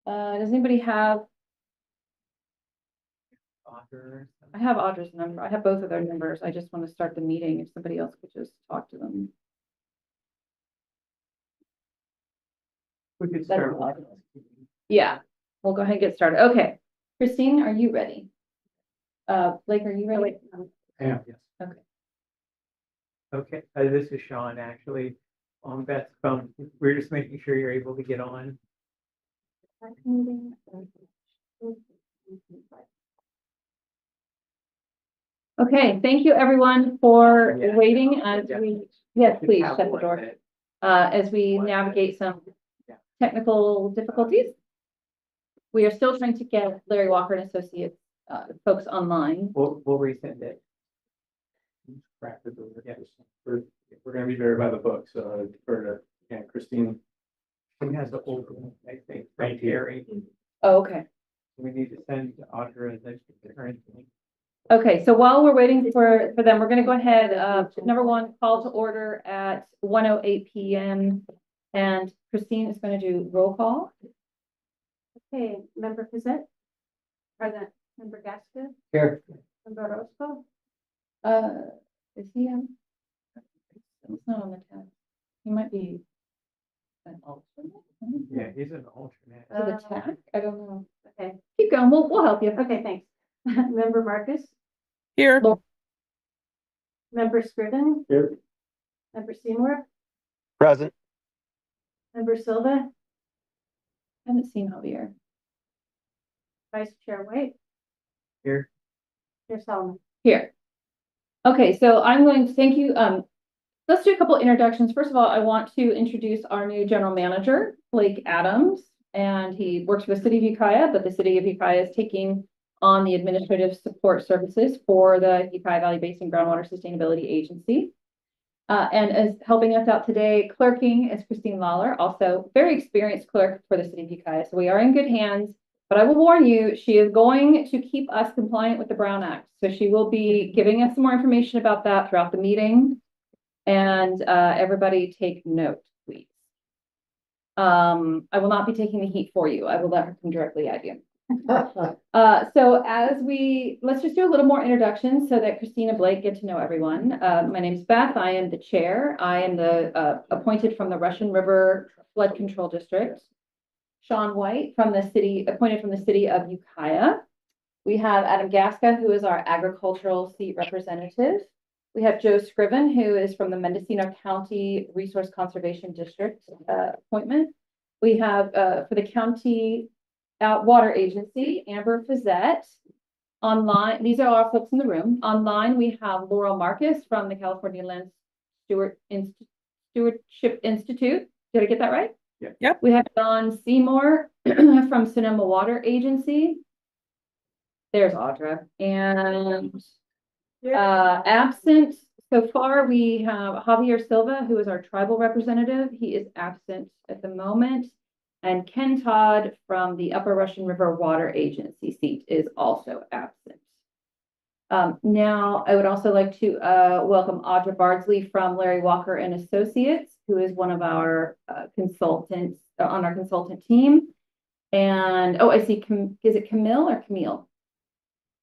Does anybody have, Author. I have Audra's number. I have both of their numbers. I just want to start the meeting if somebody else could just talk to them. We could start. Yeah, we'll go ahead and get started. Okay. Christine, are you ready? Blake, are you ready? Yeah. Yes. Okay. Okay, this is Sean, actually, on Beth's phone. We're just making sure you're able to get on. Okay, thank you everyone for Yeah. waiting as we, yes, please Have shut the one door. that- As we navigate some technical difficulties. We are still trying to get Larry Walker and Associates folks online. We'll resend it. We're gonna be very by the book, so defer to Christine. He has the old one, I think, right here. Oh, okay. We need to send Audra the current link. Okay, so while we're waiting for them, we're going to go ahead. Number one, call to order at 1:08 p.m. And Christine is going to do roll call. Okay, Member Pizette? Present. Member Gaskin? Here. Member Roscoe? Is he on? It's not on the tab. He might be an alternate. Yeah, he's an alternate. To the TAC? I don't know. Okay, Keep going. We'll help you. okay, thanks. Member Marcus? Here. Member Scriven? Here. Member Seymour? Present. Member Silva? I haven't seen Javier. Vice Chair White? Here. Chair Solomon? Here. Okay, so I'm going to thank you. Let's do a couple introductions. First of all, I want to introduce our new general manager, Blake Adams, and he works for the city of Ukiah, but the city of Ukiah is taking on the administrative support services for the Ukiah Valley Basin Groundwater Sustainability Agency. And as helping us out today, clerking is Christine Lawler, also very experienced clerk for the city of Ukiah. So we are in good hands, but I will warn you, she is going to keep us compliant with the Brown Act. So she will be giving us some more information about that throughout the meeting. And everybody take note, please. I will not be taking the heat for you. I will let her come directly at you. So let's just do a little more introduction so that Christina Blake get to know everyone. My name is Beth. I am the chair. I am the appointed from the Russian River Flood Control District. Sean White from the city, appointed from the city of Ukiah. We have Adam Gaska, who is our agricultural seat representative. We have Joe Scriven, who is from the Mendocino County Resource Conservation District appointment. We have for the county water agency, Amber Fizette. Online, these are all folks in the room. Online, we have Laurel Marcus from the California Land Stewardship Institute. Did I get that right? Yeah. Yep. We have Don Seymour from Sonoma Water Agency. There's Audra. And absent so far, we have Javier Silva, who is our tribal representative. He is absent at the moment. And Ken Todd from the Upper Russian River Water Agency seat is also absent. Now, I would also like to welcome Audra Bardsley from Larry Walker and Associates, who is one of our consultants on our consultant team. And, oh, I see, is it Camille or Camille?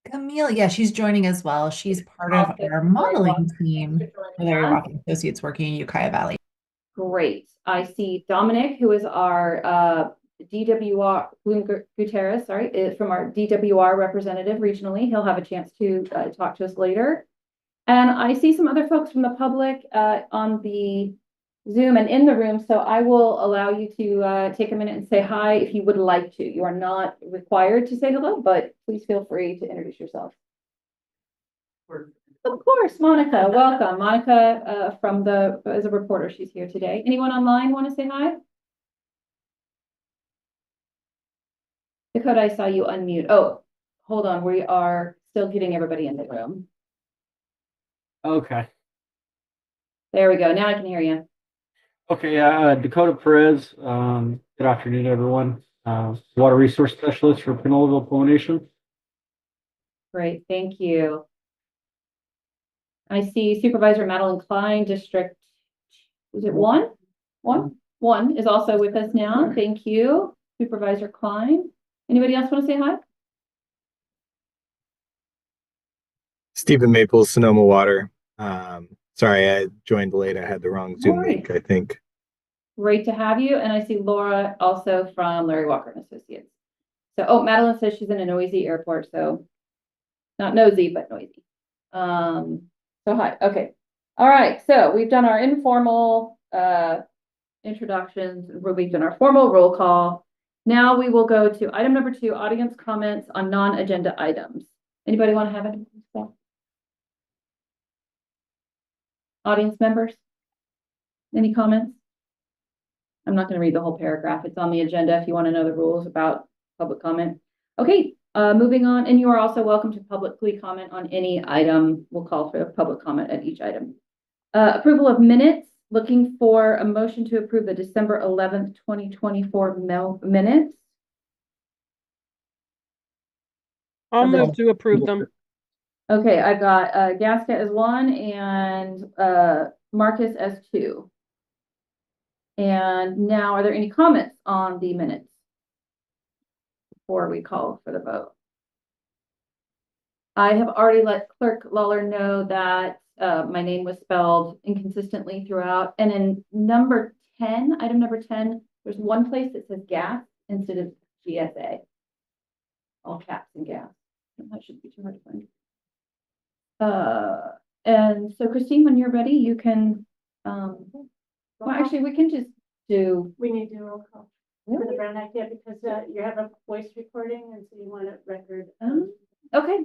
Camille, yeah, she's joining as well. She's part of our modeling team for Larry Walker Associates working in Ukiah Valley. Great. I see Dominic, who is our DWR, Gutierrez, sorry, is from our DWR representative regionally. He'll have a chance to talk to us later. And I see some other folks from the public on the Zoom and in the room. So I will allow you to take a minute and say hi if you would like to. You are not required to say hello, but please feel free to introduce yourself. Of course, Monica, welcome. Monica as a reporter, she's here today. Anyone online want to say hi? Dakota, I saw you unmute. Oh, hold on. We are still getting everybody in the room. Okay. There we go. Now I can hear you. Okay, Dakota Perez. Good afternoon, everyone. Water resource specialist for Pinoleville Nation. Great, thank you. I see Supervisor Madeline Klein, District, is it one? One is also with us now. Thank you. Supervisor Klein. Anybody else want to say hi? Stephen Maples, Sonoma Water. Sorry, I joined late. I had the wrong Zoom link, I think. Great to have you. And I see Laura also from Larry Walker and Associates. So, oh, Madeline says she's in a noisy airport, so not nosy, but noisy. So hi. Okay. All right. So we've done our informal introductions. We've done our formal roll call. Now we will go to item number 2, audience comments on non-agenda items. Anybody want to have anything to say? Audience members? Any comments? I'm not going to read the whole paragraph. It's on the agenda if you want to know the rules about public comment. Okay, moving on. And you are also welcome to publicly comment on any item. We'll call for public comment at each item. Approval of minutes. Looking for a motion to approve the December 11th, 2024 minutes. I'll move to approve them. Okay, I've got Gasca as 1 and Marcus as 2. And now, are there any comments on the minutes before we call for the vote? I have already let Clerk Lawler know that my name was spelled inconsistently throughout. And in number 10, item number 10, there's one place that says gas instead of GSA. All caps and gas. That shouldn't be too hard to find. And so Christine, when you're ready, you can, well, actually, we can just do. We need to roll call for the Brown Act, yeah, because you have a voice recording and so you want it record. Okay.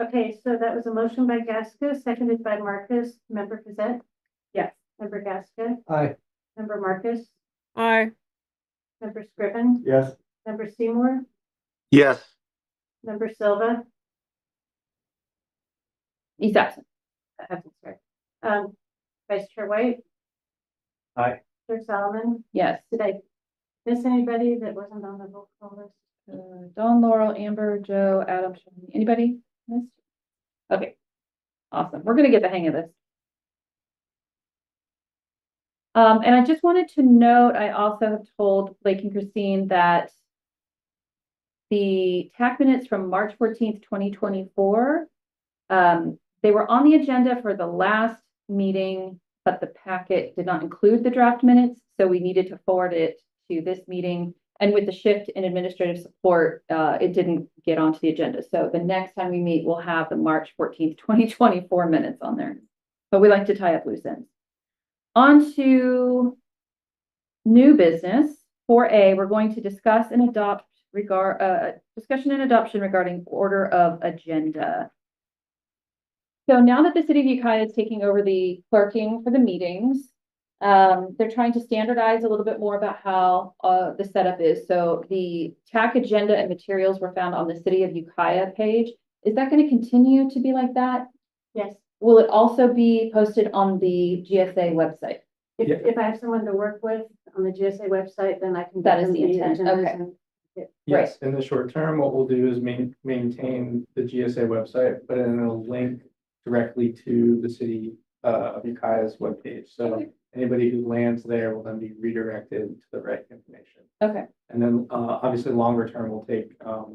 Okay, so that was a motion by Gasca, seconded by Marcus. Member Gazette? Yes. Member Gasca? Aye. Member Marcus? Aye. Member Scriven? Yes. Member Seymour? Yes. Member Silva? He's absent. Sorry. Vice Chair White? Aye. Chair Solomon? Yes. Did I miss anybody that wasn't on the roll call list? Dawn, Laurel, Amber, Joe, Adam, Shani. Anybody missed? Okay. Awesome. We're going to get the hang of this. And I just wanted to note, I also have told Blake and Christine that the TAC minutes from March 14th, 2024, they were on the agenda for the last meeting, but the packet did not include the draft minutes. So we needed to forward it to this meeting. And with the shift in administrative support, it didn't get onto the agenda. So the next time we meet, we'll have the March 14th, 2024 minutes on there. But we like to tie up loose ends. On to new business. 4A, we're going to discuss and adopt discussion and adoption regarding order of agenda. So now that the city of Ukiah is taking over the clerking for the meetings, they're trying to standardize a little bit more about how the setup is. So the TAC agenda and materials were found on the city of Ukiah page. Is that going to continue to be like that? Yes. Will it also be posted on the GSA website? If I have someone to work with on the GSA website, then I can. That is the intent. agendas Okay. and- Yes, in the short term, what we'll do is maintain the GSA website, but then it'll link directly to the city of Ukiah's webpage. So Okay. anybody who lands there will then be redirected to the right information. Okay. And then obviously longer term, we'll take a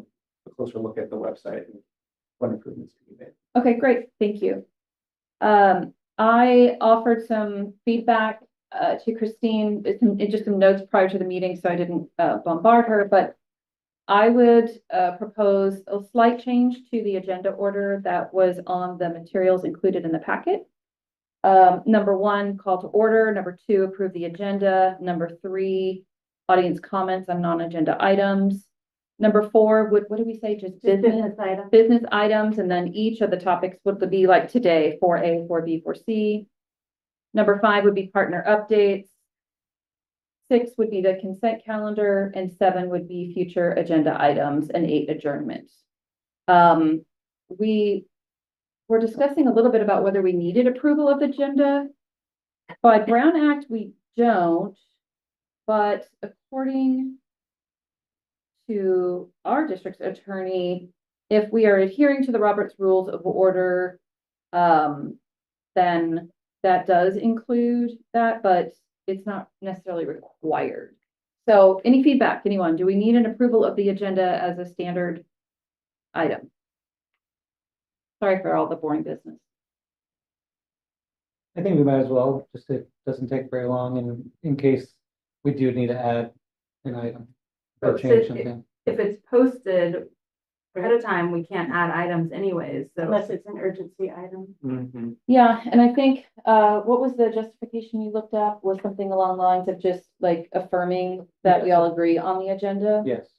closer look at the website and what improvements can be made. Okay, great. Thank you. I offered some feedback to Christine, just some notes prior to the meeting, so I didn't bombard her, but I would propose a slight change to the agenda order that was on the materials included in the packet. Number 1, call to order. Number 2, approve the agenda. Number 3, audience comments on non-agenda items. Number 4, what do we say? Just business items. business items, and then each of the topics would be like today, 4A, 4B, 4C. Number 5 would be partner updates. 6 would be the consent calendar, and 7 would be future agenda items, and 8 adjournment. We were discussing a little bit about whether we needed approval of the agenda. By Brown Act, we don't, but according to our district's attorney, if we are adhering to the Roberts Rules of Order, then that does include that, but it's not necessarily required. So any feedback, anyone? Do we need an approval of the agenda as a standard item? Sorry for all the boring business. I think we might as well, just it doesn't take very long and in case we do need to add an item or So change if- something. If it's posted ahead of time, we can't add items anyways, so. Unless it's an urgency item. Mhm. Yeah, and I think, what was the justification you looked up? Was something along the lines of just like affirming that we all agree on the agenda? Yes,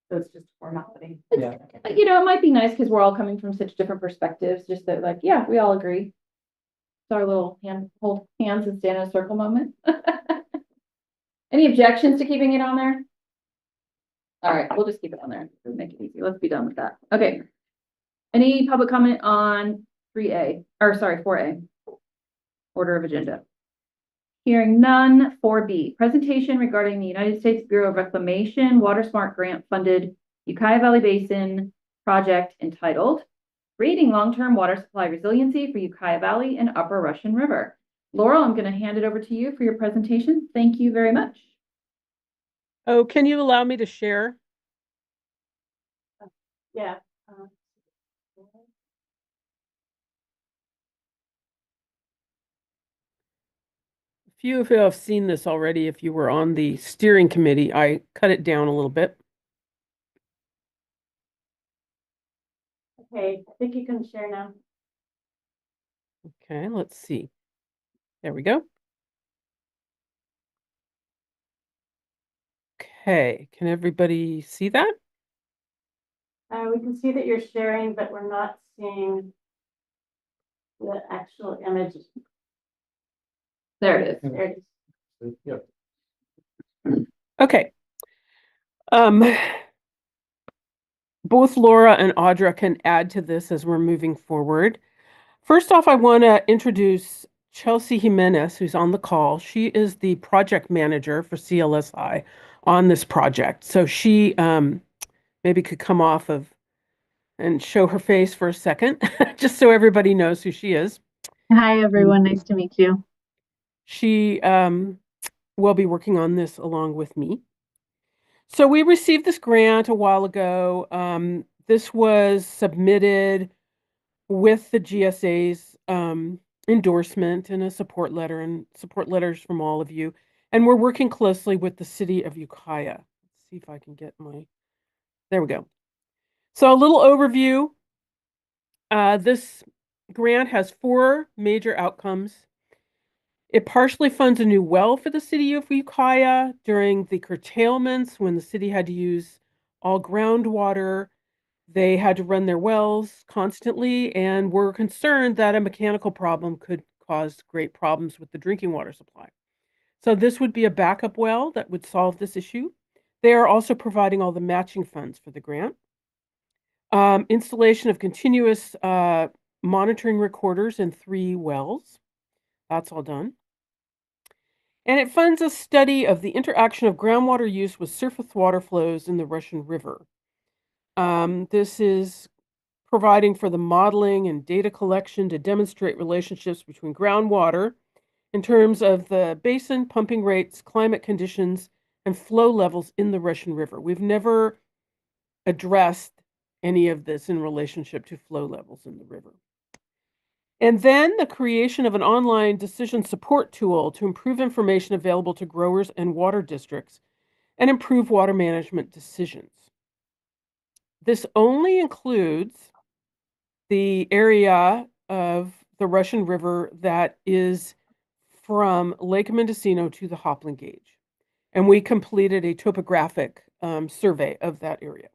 So it's just formality. yeah. You know, it might be nice because we're all coming from such different perspectives, just that like, yeah, we all agree. It's our little hold hands and stand in a circle moment. Any objections to keeping it on there? All right, we'll just keep it on there. It'll make it easy. Let's be done with that. Okay. Any public comment on 3A, or sorry, 4A? Order of agenda. Hearing none. 4B, presentation regarding the United States Bureau of Reclamation Water Smart Grant funded Ukiah Valley Basin project entitled Creating Long-Term Water Supply Resiliency for Ukiah Valley and Upper Russian River. Laurel, I'm going to hand it over to you for your presentation. Thank you very much. Oh, can you allow me to share? Yeah. A few of you have seen this already. If you were on the steering committee, I cut it down a little bit. Okay, I think you can share now. Okay, let's see. There we go. Okay, can everybody see that? We can see that you're sharing, but we're not seeing the actual image. There it is. There it is. Yep. Okay. Both Laura and Audra can add to this as we're moving forward. First off, I want to introduce Chelsea Jimenez, who's on the call. She is the project manager for CLSI on this project. So she maybe could come off of and show her face for a second, just so everybody knows who she is. Hi, everyone. Nice to meet you. She will be working on this along with me. So we received this grant a while ago. This was submitted with the GSA's endorsement and a support letter and support letters from all of you. And we're working closely with the city of Ukiah. Let's see if I can get there we go. So a little overview. This grant has 4 major outcomes. It partially funds a new well for the city of Ukiah during the curtailments when the city had to use all groundwater. They had to run their wells constantly and were concerned that a mechanical problem could cause great problems with the drinking water supply. So this would be a backup well that would solve this issue. They are also providing all the matching funds for the grant. Installation of continuous monitoring recorders in 3 wells. That's all done. And it funds a study of the interaction of groundwater use with surface water flows in the Russian River. This is providing for the modeling and data collection to demonstrate relationships between groundwater in terms of the basin, pumping rates, climate conditions, and flow levels in the Russian River. We've never addressed any of this in relationship to flow levels in the river. And then the creation of an online decision support tool to improve information available to growers and water districts and improve water management decisions. This only includes the area of the Russian River that is from Lake Mendocino to the Hopland Gauge. And we completed a topographic survey of that area.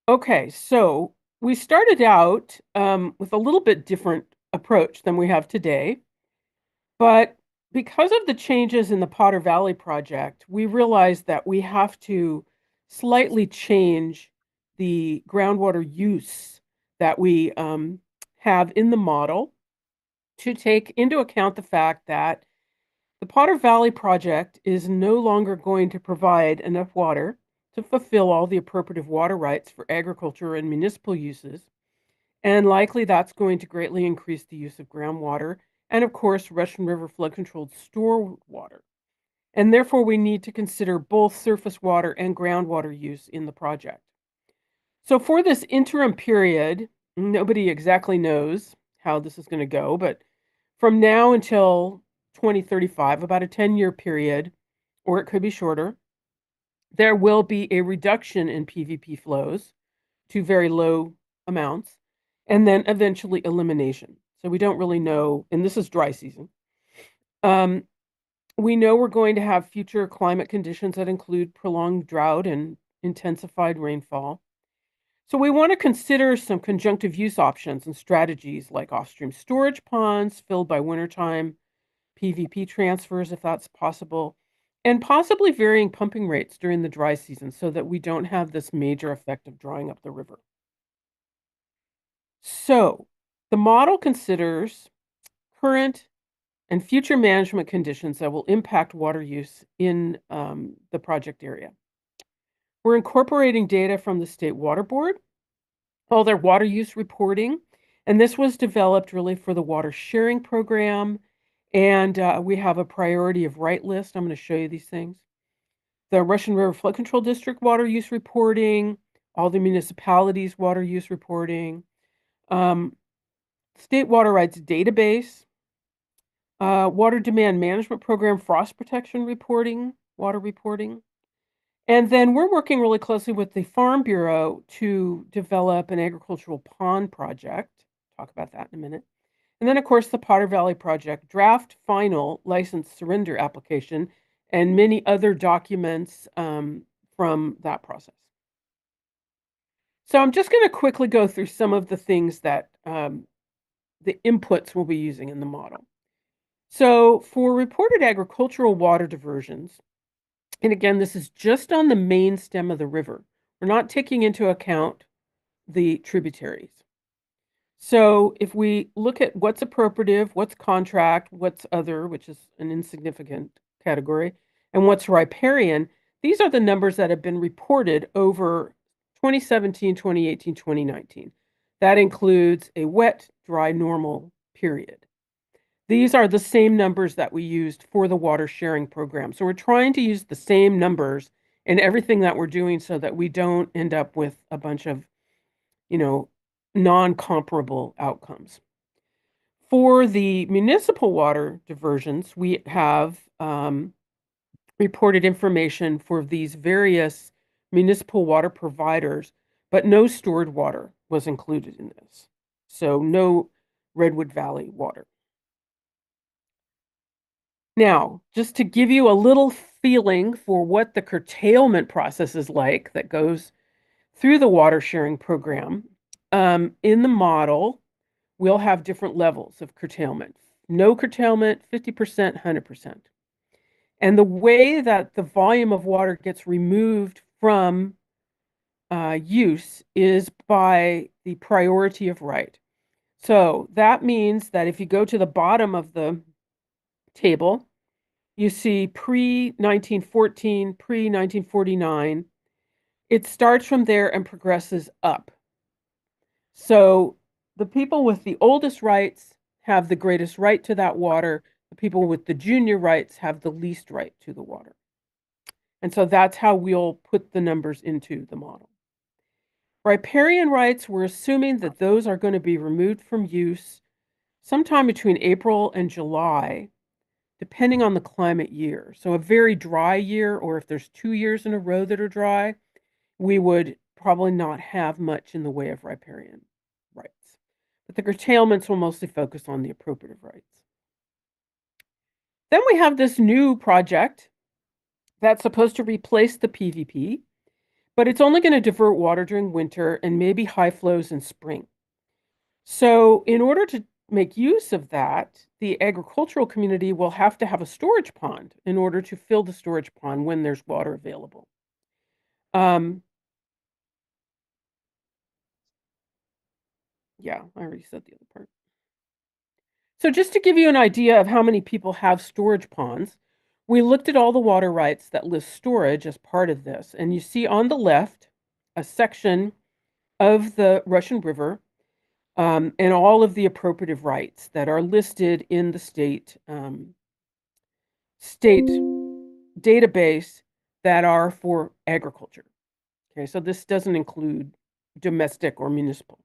Okay, so we started out with a little bit different approach than we have today, but because of the changes in the Potter Valley project, we realized that we have to slightly change the groundwater use that we have in the model to take into account the fact that the Potter Valley project is no longer going to provide enough water to fulfill all the appropriate water rights for agriculture and municipal uses. And likely that's going to greatly increase the use of groundwater and, of course, Russian River flood controlled storm water. and therefore we need to consider both surface water and groundwater use in the project. So for this interim period, nobody exactly knows how this is going to go, but from now until 2035, about a 10-year period, or it could be shorter, there will be a reduction in PVP flows to very low amounts, and then eventually elimination. So we don't really know, and this is dry season. We know we're going to have future climate conditions that include prolonged drought and intensified rainfall. So we want to consider some conjunctive use options and strategies like off-stream storage ponds filled by wintertime, PVP transfers if that's possible, and possibly varying pumping rates during the dry season so that we don't have this major effect of drying up the river. So the model considers current and future management conditions that will impact water use in the project area. We're incorporating data from the State Water Board, all their water use reporting, and this was developed really for the water sharing program, and we have a priority of right list. I'm going to show you these things. The Russian River Flood Control District water use reporting, all the municipalities' water use reporting, State Water Rights Database, Water Demand Management Program, frost protection reporting, water reporting. And then we're working really closely with the Farm Bureau to develop an agricultural pond project. Talk about that in a minute. And then, of course, the Potter Valley Project draft final license surrender application and many other documents from that process. So I'm just going to quickly go through some of the things that the inputs we'll be using in the model. So for reported agricultural water diversions, and again, this is just on the main stem of the river. We're not taking into account the tributaries. So if we look at what's appropriative, what's contract, what's other, which is an insignificant category, and what's riparian, these are the numbers that have been reported over 2017, 2018, 2019. That includes a wet, dry, normal period. These are the same numbers that we used for the water sharing program. So we're trying to use the same numbers in everything that we're doing so that we don't end up with a bunch of, non-comparable outcomes. For the municipal water diversions, we have reported information for these various municipal water providers, but no stored water was included in this. So no Redwood Valley water. Now, just to give you a little feeling for what the curtailment process is like that goes through the water sharing program, in the model, we'll have different levels of curtailment. No curtailment, 50%, 100%. And the way that the volume of water gets removed from use is by the priority of right. So that means that if you go to the bottom of the table, you see pre-1914, pre-1949. It starts from there and progresses up. So the people with the oldest rights have the greatest right to that water. The people with the junior rights have the least right to the water. And so that's how we'll put the numbers into the model. Riparian rights, we're assuming that those are going to be removed from use sometime between April and July, depending on the climate year. So a very dry year, or if there's 2 years in a row that are dry, we would probably not have much in the way of riparian rights. But the curtailments will mostly focus on the appropriative rights. Then we have this new project that's supposed to replace the PVP, but it's only going to divert water during winter and maybe high flows in spring. So in order to make use of that, the agricultural community will have to have a storage pond in order to fill the storage pond when there's water available. Yeah, I already said the other part. So just to give you an idea of how many people have storage ponds, we looked at all the water rights that list storage as part of this. And you see on the left a section of the Russian River and all of the appropriative rights that are listed in the state database that are for agriculture. Okay, so this doesn't include domestic or municipal.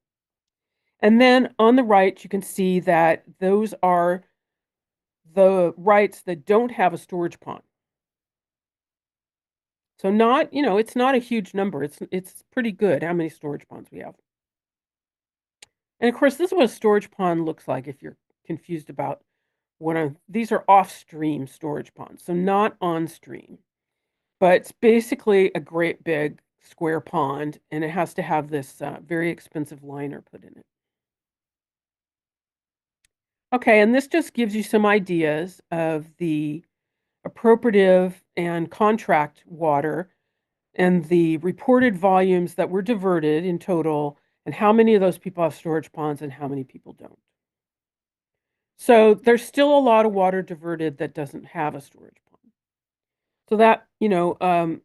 And then on the right, you can see that those are the rights that don't have a storage pond. So not, it's not a huge number. It's pretty good how many storage ponds we have. And of course, this is what a storage pond looks like if you're confused about these are off-stream storage ponds, so not on-stream. But it's basically a great big square pond, and it has to have this very expensive liner put in it. Okay, and this just gives you some ideas of the appropriative and contract water and the reported volumes that were diverted in total, and how many of those people have storage ponds and how many people don't. So there's still a lot of water diverted that doesn't have a storage pond. So that, when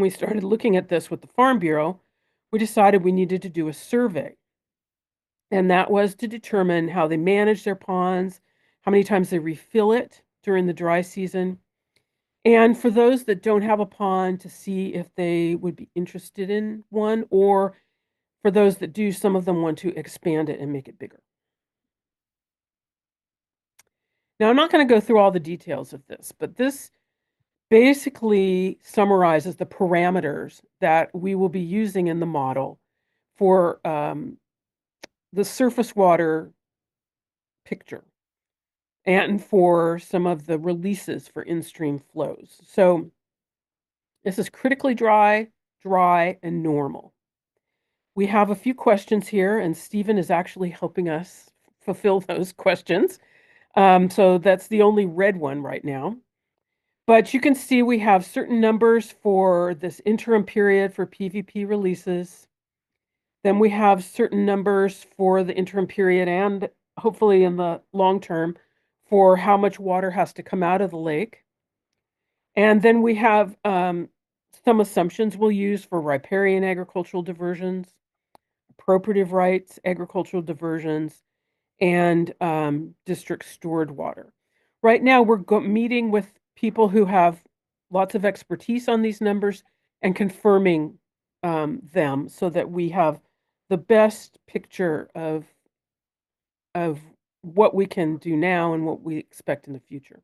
we started looking at this with the Farm Bureau, we decided we needed to do a survey. And that was to determine how they manage their ponds, how many times they refill it during the dry season. And for those that don't have a pond, to see if they would be interested in one, or for those that do, some of them want to expand it and make it bigger. Now, I'm not going to go through all the details of this, but this basically summarizes the parameters that we will be using in the model for the surface water picture and for some of the releases for in-stream flows. So this is critically dry, and normal. We have a few questions here, and Stephen is actually helping us fulfill those questions. So that's the only red one right now. But you can see we have certain numbers for this interim period for PVP releases. Then we have certain numbers for the interim period and hopefully in the long term for how much water has to come out of the lake. And then we have some assumptions we'll use for riparian agricultural diversions, appropriative rights agricultural diversions, and district stored water. Right now, we're meeting with people who have lots of expertise on these numbers and confirming them so that we have the best picture of what we can do now and what we expect in the future.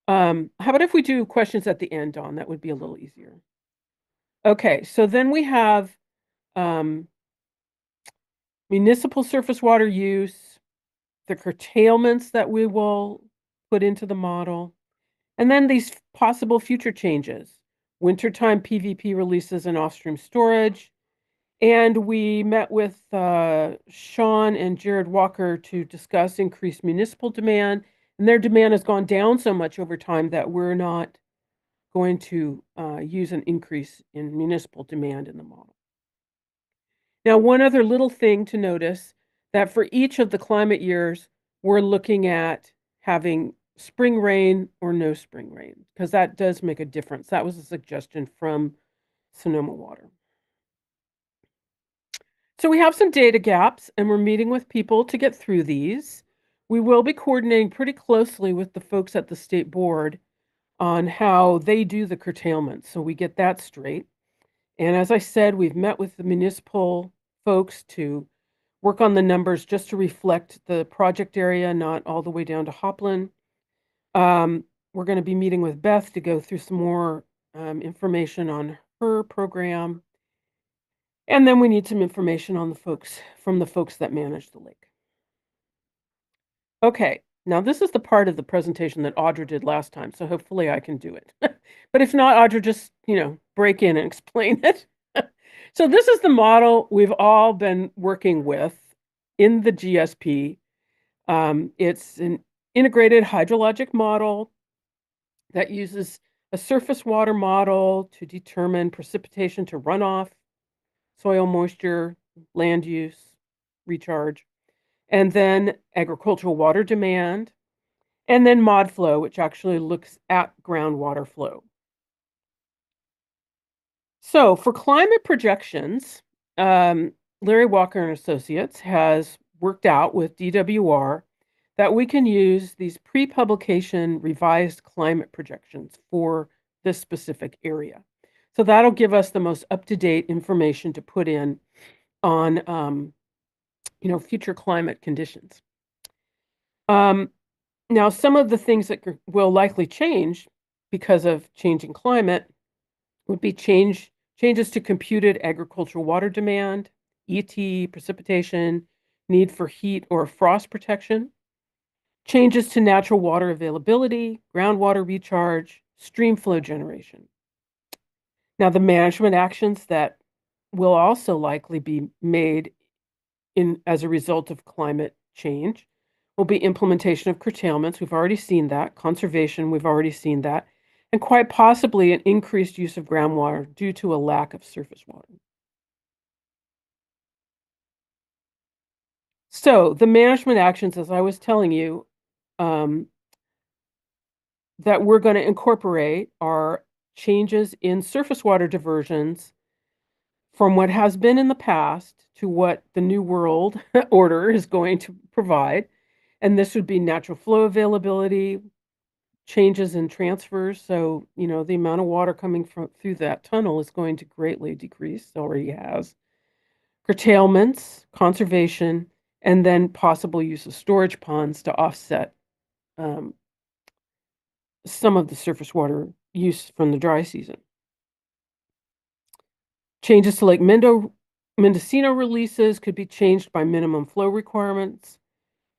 How about if we do questions at the end, Dawn? That would be a little easier. Okay, so then we have municipal surface water use, the curtailments that we will put into the model, and then these possible future changes, wintertime PVP releases and off-stream storage. And we met with Sean and Jared Walker to discuss increased municipal demand. And their demand has gone down so much over time that we're not going to use an increase in municipal demand in the model. Now, one other little thing to notice, that for each of the climate years, we're looking at having spring rain or no spring rain, because that does make a difference. That was a suggestion from Sonoma Water. So we have some data gaps, and we're meeting with people to get through these. We will be coordinating pretty closely with the folks at the state board on how they do the curtailment, so we get that straight. And as I said, we've met with the municipal folks to work on the numbers just to reflect the project area, not all the way down to Hopland. We're going to be meeting with Beth to go through some more information on her program. And then we need some information on the folks that manage the lake. Okay, now this is the part of the presentation that Audra did last time, so hopefully I can do it. But if not, Audra, just, break in and explain it. So this is the model we've all been working with in the GSP. It's an integrated hydrologic model that uses a surface water model to determine precipitation to runoff, soil moisture, land use, recharge, and then agricultural water demand, and then mod flow, which actually looks at groundwater flow. So for climate projections, Larry Walker and Associates has worked out with DWR that we can use these pre-publication revised climate projections for this specific area. So that'll give us the most up-to-date information to put in on, future climate conditions. Now, some of the things that will likely change because of changing climate would be changes to computed agricultural water demand, ET, precipitation, need for heat or frost protection, changes to natural water availability, groundwater recharge, stream flow generation. Now, the management actions that will also likely be made as a result of climate change will be implementation of curtailments. We've already seen that. Conservation, we've already seen that. And quite possibly an increased use of groundwater due to a lack of surface water. So the management actions, as I was telling you, that we're going to incorporate are changes in surface water diversions from what has been in the past to what the New World Order is going to provide. And this would be natural flow availability, changes in transfers. So, the amount of water coming through that tunnel is going to greatly decrease, already has. Curtailments, conservation, and then possible use of storage ponds to offset some of the surface water use from the dry season. Changes to Lake Mendocino releases could be changed by minimum flow requirements.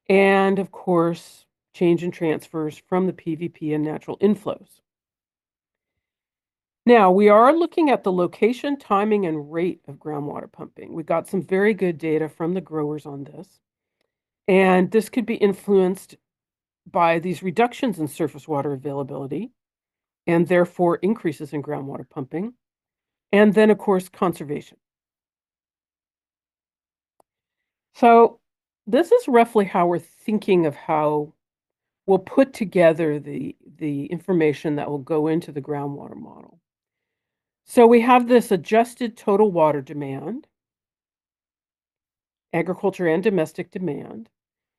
And of course, change in transfers from the PVP and natural inflows. Now, we are looking at the location, timing, and rate of groundwater pumping. We got some very good data from the growers on this. And this could be influenced by these reductions in surface water availability and therefore increases in groundwater pumping. And then, of course, conservation. So this is roughly how we're thinking of how we'll put together the information that will go into the groundwater model. So we have this adjusted total water demand, agriculture and domestic demand,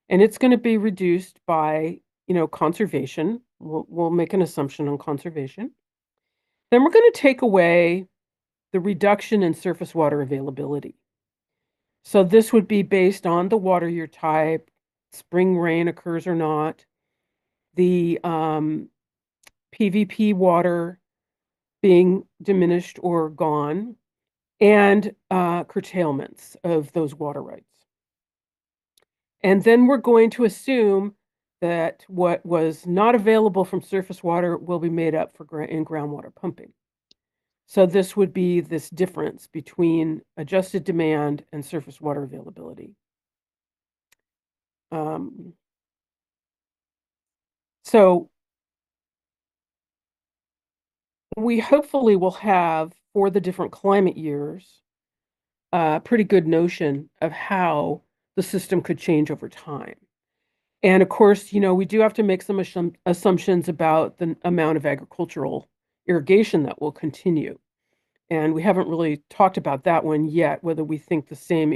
and it's going to be reduced by, conservation. We'll make an assumption on conservation. Then we're going to take away the reduction in surface water availability. So this would be based on the water year type, spring rain occurs or not, the PVP water being diminished or gone, and curtailments of those water rights. And then we're going to assume that what was not available from surface water will be made up in groundwater pumping. So this would be this difference between adjusted demand and surface water availability. So we hopefully will have, for the different climate years, a pretty good notion of how the system could change over time. And of course, we do have to make some assumptions about the amount of agricultural irrigation that will continue. And we haven't really talked about that one yet, whether we think the same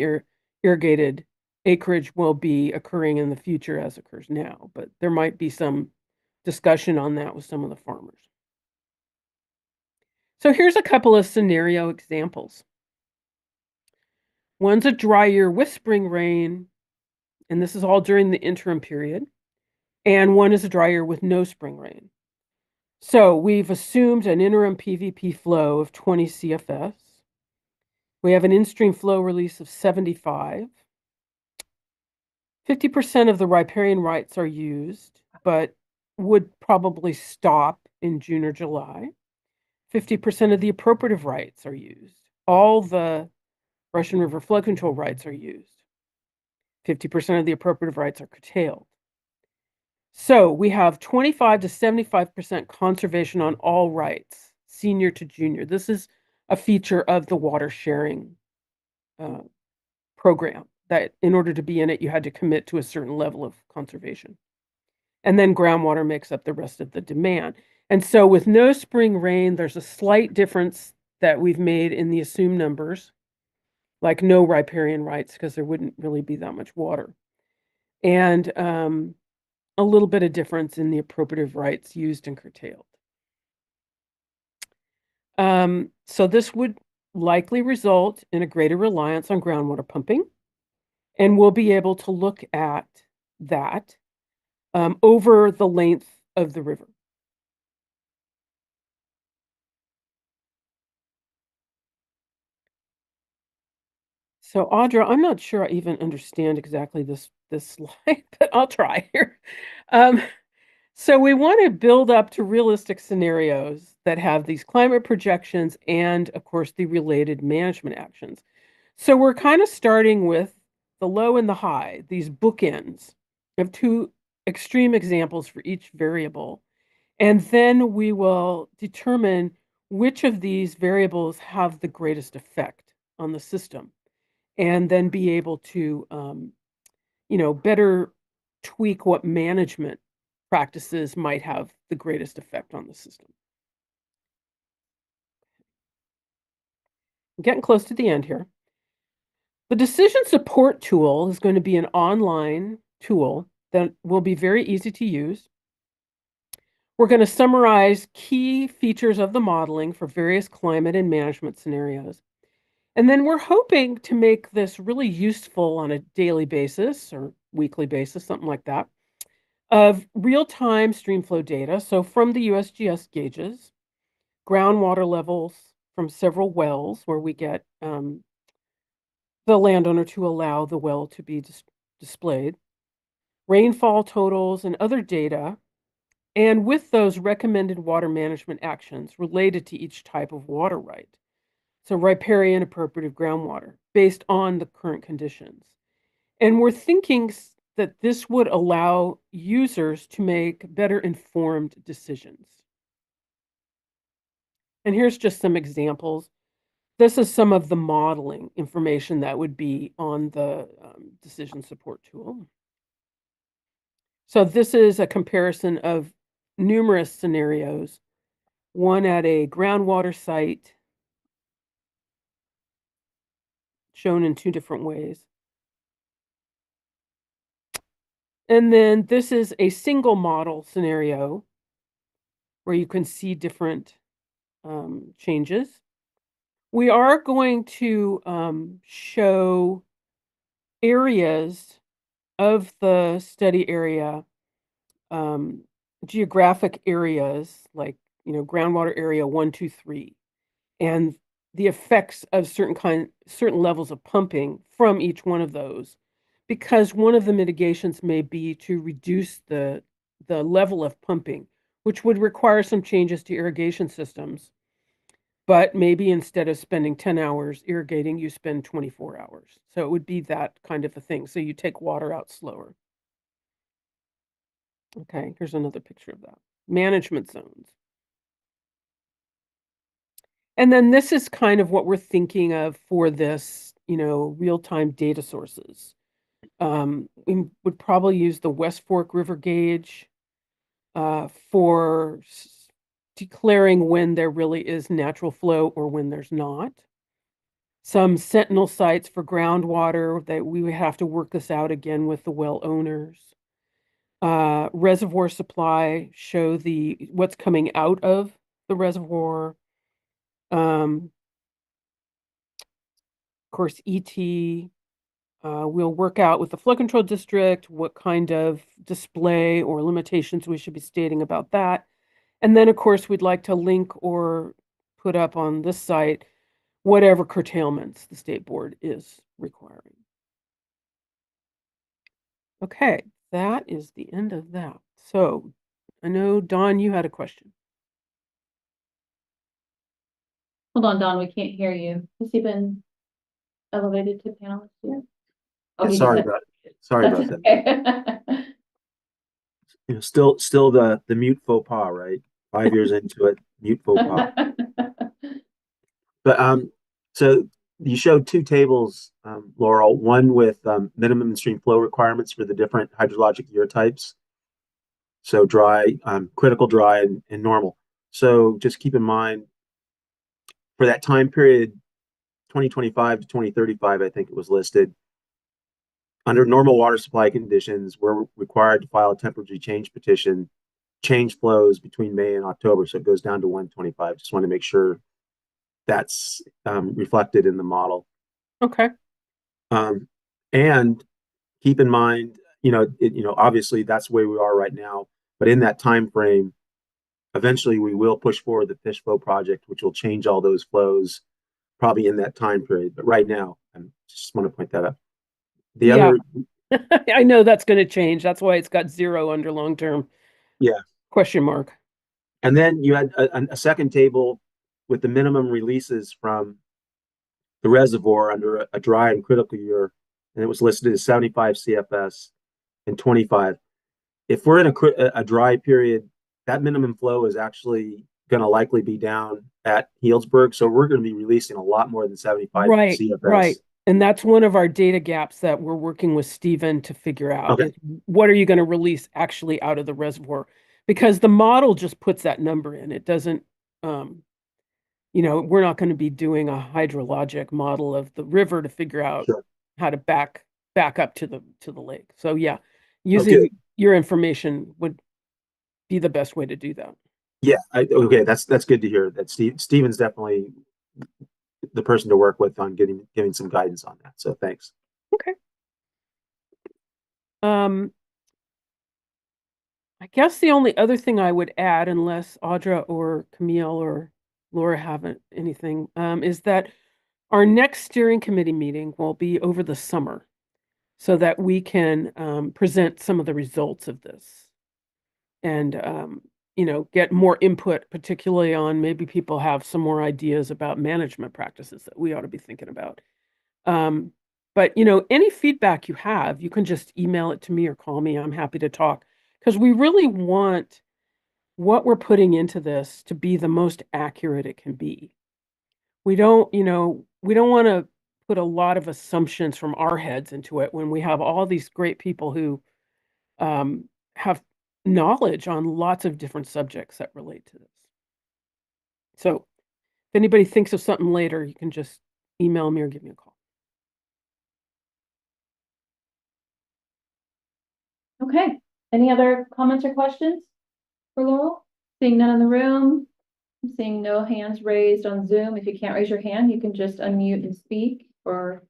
irrigated acreage will be occurring in the future as occurs now. But there might be some discussion on that with some of the farmers. So here's a couple of scenario examples. One's a dry year with spring rain, and this is all during the interim period. And one is a dry year with no spring rain. So we've assumed an interim PVP flow of 20 CFS. We have an in-stream flow release of 75. 50% of the riparian rights are used, but would probably stop in June or July. 50% of the appropriative rights are used. All the Russian River flood control rights are used. 50% of the appropriative rights are curtailed. So we have 25 to 75% conservation on all rights, senior to junior. This is a feature of the water sharing program, that in order to be in it, you had to commit to a certain level of conservation. And then groundwater makes up the rest of the demand. And so with no spring rain, there's a slight difference that we've made in the assumed numbers, like no riparian rights, because there wouldn't really be that much water. And a little bit of difference in the appropriative rights used and curtailed. So this would likely result in a greater reliance on groundwater pumping, and we'll be able to look at that over the length of the river. So Audra, I'm not sure I even understand exactly this slide, but I'll try here. So we want to build up to realistic scenarios that have these climate projections and, of course, the related management actions. So we're kind of starting with the low and the high, these bookends of two extreme examples for each variable. And then we will determine which of these variables have the greatest effect on the system, and then be able to, better tweak what management practices might have the greatest effect on the system. I'm getting close to the end here. The decision support tool is going to be an online tool that will be very easy to use. We're going to summarize key features of the modeling for various climate and management scenarios. And then we're hoping to make this really useful on a daily basis or weekly basis, something like that, of real-time streamflow data. So from the USGS gauges, groundwater levels from several wells where we get the landowner to allow the well to be displayed, rainfall totals and other data, and with those recommended water management actions related to each type of water right. So riparian appropriative groundwater based on the current conditions. And we're thinking that this would allow users to make better informed decisions. And here's just some examples. This is some of the modeling information that would be on the decision support tool. So this is a comparison of numerous scenarios, one at a groundwater site, shown in two different ways. And then this is a single model scenario where you can see different changes. We are going to show areas of the study area, geographic areas like, groundwater area 1, 2, 3, and the effects of certain levels of pumping from each one of those, because one of the mitigations may be to reduce the level of pumping, which would require some changes to irrigation systems. But maybe instead of spending 10 hours irrigating, you spend 24 hours. So it would be that kind of a thing. So you take water out slower. Okay, here's another picture of that. Management zones. And then this is kind of what we're thinking of for this, real-time data sources. We would probably use the West Fork River gauge for declaring when there really is natural flow or when there's not. Some sentinel sites for groundwater that we would have to work this out again with the well owners. Reservoir supply show what's coming out of the reservoir. Of course, ET. We'll work out with the flood control district what kind of display or limitations we should be stating about that. And then, of course, we'd like to link or put up on this site whatever curtailments the state board is requiring. Okay, that is the end of that. So I know, Dawn, you had a question. Hold on, Don, we can't hear you. Has he been elevated to panelist yet? Oh, he Sorry just- about that. okay. Still the mute faux pas, right? 5 years into it, mute faux pas. But so you showed two tables, Laurel. One with minimum and stream flow requirements for the different hydrologic year types. So dry, critical dry, and normal. So just keep in mind for that time period, 2025 to 2035, I think it was listed. under normal water supply conditions, we're required to file a temperature change petition, change flows between May and October. So it goes down to 125. Just want to make sure that's reflected in the model. Okay. And keep in mind, obviously that's where we are right now, but in that time frame, eventually we will push forward the fish flow project, which will change all those flows probably in that time period. But right now, I just want to point that out. The other, I know that's going to change. That's why it's got 0 under long term. Yeah. Question mark. And then you had a second table with the minimum releases from the reservoir under a dry and critical year, and it was listed as 75 CFS and 25. If we're in a dry period, that minimum flow is actually going to likely be down at Healdsburg. So we're going to be releasing a lot more than 75 CFS. Right. And that's one of our data gaps that we're working with Stephen to figure out. Okay. Is what are you going to release actually out of the reservoir? Because the model just puts that number in. It doesn't, we're not going to be doing a hydrologic model of the river to figure out how to back up to the lake. So yeah, using your information would be the best way to do that. Yeah. Okay. That's good to hear. That Stephen's definitely the person to work with on giving some guidance on that. So thanks. Okay. I guess the only other thing I would add, unless Audra or Camille or Laura haven't anything, is that our next steering committee meeting will be over the summer so that we can present some of the results of this and, get more input, particularly on maybe people have some more ideas about management practices that we ought to be thinking about. But, any feedback you have, you can just email it to me or call me. I'm happy to talk because we really want what we're putting into this to be the most accurate it can be. We don't want to put a lot of assumptions from our heads into it when we have all these great people who have knowledge on lots of different subjects that relate to this. So if anybody thinks of something later, you can just email me or give me a call. Okay. Any other comments or questions for Laurel? Seeing none in the room. I'm seeing no hands raised on Zoom. If you can't raise your hand, you can just unmute and speak or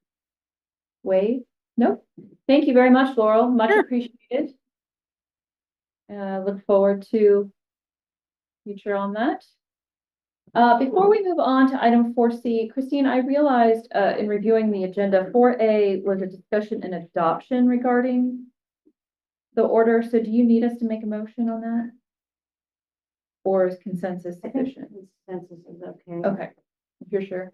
wave. Nope. Thank you very much, Laurel. Much appreciated. Look forward to future on that. Before we move on to item 4C, Christine, I realized in reviewing the agenda, 4A was a discussion and adoption regarding the order. So do you need us to make a motion on that? Or is consensus sufficient? Consensus is okay. Okay, if you're sure.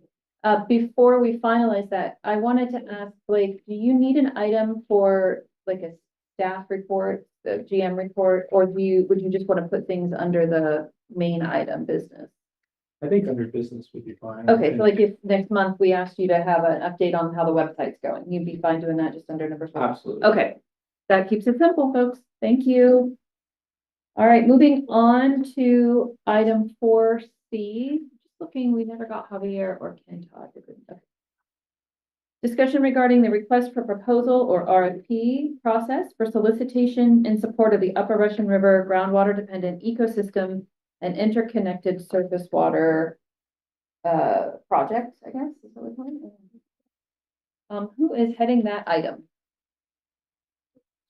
Before we finalize that, I wanted to ask Blake, do you need an item for like a staff report, the GM report, or would you just want to put things under the main item business? I think under business would be fine. Okay, so like if next month we asked you to have an update on how the website's going, you'd be fine doing that just under number 4? Absolutely. Okay, that keeps it simple, folks. Thank you. All right, moving on to item 4C. Just looking, we never got Javier or Ken Todd. Okay. Discussion regarding the request for proposal or RFP process for solicitation in support of the Upper Russian River groundwater dependent ecosystem and interconnected surface water project, I guess. Is that what it's who is heading that item?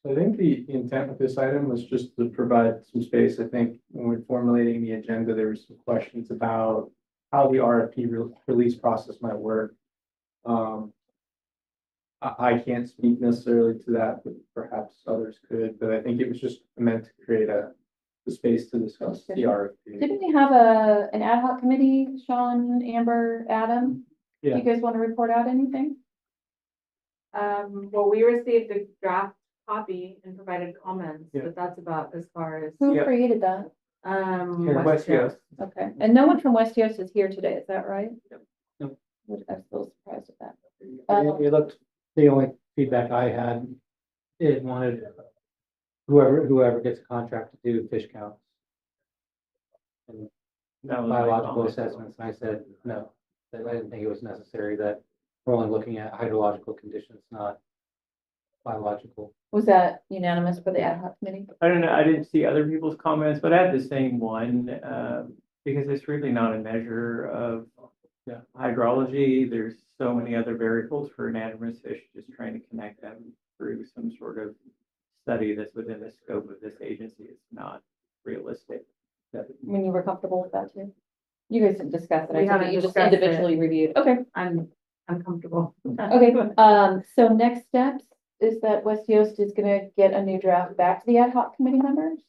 So I think the intent of this item was just to provide some space. I think when we're formulating the agenda, there were some questions about how the RFP release process might work. I can't speak necessarily to that, but perhaps others could. But I think it was just meant to create the space to discuss the RFP. Didn't we have an ad hoc committee, Sean, Amber, Adam? Yeah. Do you guys want to report out anything? Well, we received a draft copy and provided comments, Yeah. but that's about as far as. Who created that? West Coast. Okay, and no one from West Coast is here today, is that right? No. I'm still surprised at that. It looked, the only feedback I had, it wanted whoever gets a contract to do fish counts and biological assessments. And I said, no, that I didn't think it was necessary, that we're only looking at hydrological conditions, not biological. Was that unanimous for the ad hoc committee? I don't know, I didn't see other people's comments, but I had the same one, because it's really not a measure of hydrology. There's so many other variables for anadromous fish, just trying to connect them through some sort of study that's within the scope of this agency is not realistic. When you were comfortable with that too? You guys didn't discuss it. I We took it haven't you just discussed it. individually reviewed. Okay. I'm comfortable. Okay. So next steps is that West Yost is gonna get a new draft back to the ad hoc committee members.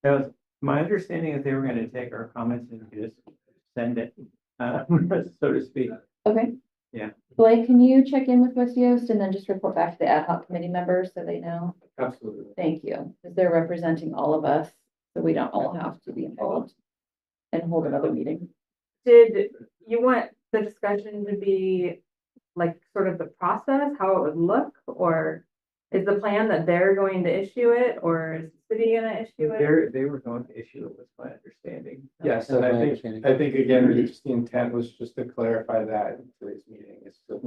Now, my understanding is they were gonna take our comments and just send it, so to speak. Okay. Yeah. Blake, can you check in with West Yost and then just report back to the ad hoc committee members so they know? Absolutely. Thank you, because they're representing all of us, so we don't all have to be involved and hold another meeting. Did you want the discussion to be like sort of the process, how it would look, or is the plan that they're going to issue it, or is the city gonna issue it? They were going to issue it, was my understanding. Yes, That's and my I think, understanding. again, just the intent was just to clarify that in today's meeting. It's still,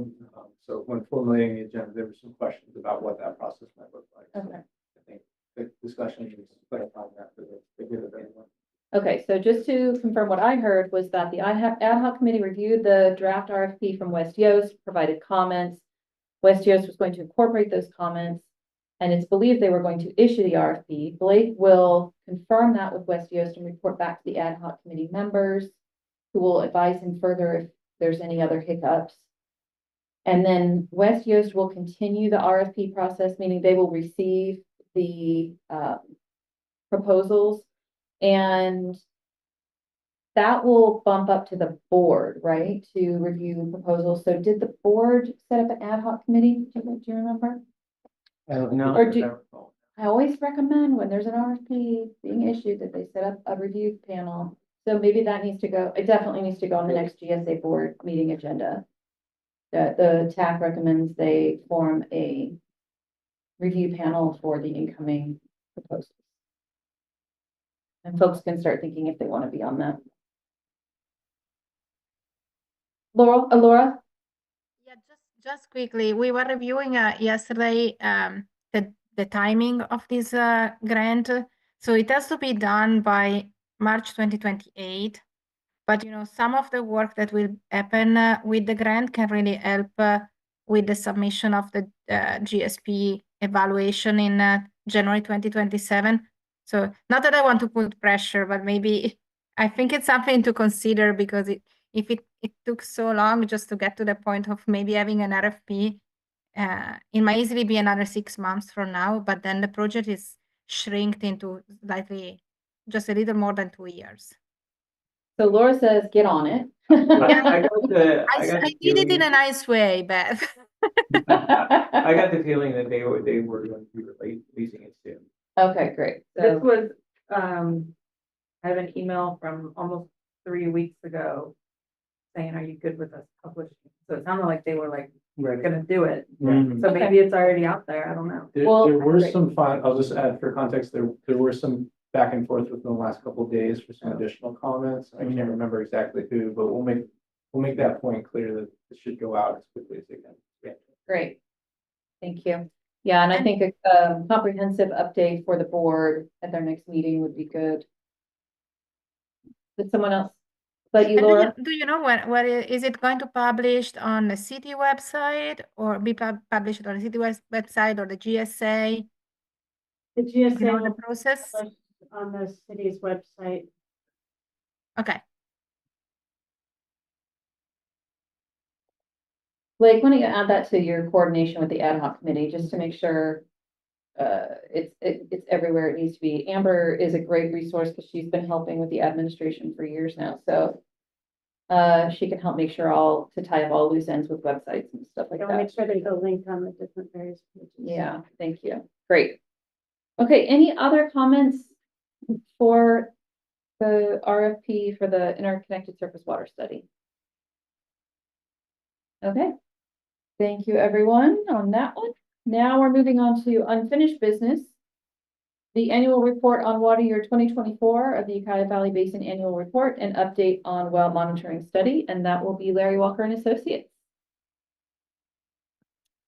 so when formulating the agenda, there were some questions about what that process might look like. So Okay. I think the discussion is clarifying that for the good of everyone. Okay, so just to confirm, what I heard was that the ad hoc committee reviewed the draft RFP from West Yost, provided comments. West Yost was going to incorporate those comments, and it's believed they were going to issue the RFP. Blake will confirm that with West Yost and report back to the ad hoc committee members, who will advise him further if there's any other hiccups. And then West Yost will continue the RFP process, meaning they will receive the proposals, and that will bump up to the board, right, to review proposals. So did the board set up an ad hoc committee? Do you remember? I don't think No, Or that do- I recall. I always recommend when there's an RFP being issued that they set up a review panel. So maybe that needs to go, it definitely needs to go on the next GSA board meeting agenda. The TAC recommends they form a review panel for the incoming proposals. And folks can start thinking if they want to be on that. Laura? Yeah, just quickly, we were reviewing yesterday the timing of this grant. So it has to be done by March 2028. But some of the work that will happen with the grant can really help with the submission of the GSP evaluation in January 2027. So not that I want to put pressure, but maybe I think it's something to consider, because if it took so long just to get to the point of maybe having an RFP, it might easily be another 6 months from now, but then the project is shrinked into slightly just a little more than 2 years. So Laura says, get on it. I I did it in a nice way, Beth. I got the feeling that they were going to be releasing it soon. Okay, great. This So, was, I have an email from almost 3 weeks ago saying, are you good with us publishing? So it sounded like they were like, Right. gonna do it. Mhm. So maybe it's already out there. I don't know. There were great. some I'll just add for context, there were some back and forth within the last couple of days for some additional comments. I can't remember exactly who, but we'll make that point clear that it should go out as quickly as it can. Yeah. great. Thank you. Yeah, and I think a comprehensive update for the board at their next meeting would be good. Did someone else? But you, And Laura? do you know what is it going to published on the city website, or be published on the city website or the GSA? The Do you know GSA the will process? publish on the city's website. Okay. Blake, why don't you add that to your coordination with the ad hoc committee, just to make sure it's everywhere it needs to be. Amber is a great resource because she's been helping with the administration for years now, so she can help make sure to tie up all loose ends with websites and stuff like I'll that. make sure there's a link on the different various pages. Yeah, thank you. Great. Okay, any other comments for the RFP for the interconnected surface water study? Okay. Thank you, everyone, on that one. Now we're moving on to unfinished business. The annual report on water year 2024 of the Ukiah Valley Basin Annual Report and update on well monitoring study, and that will be Larry Walker and Associates.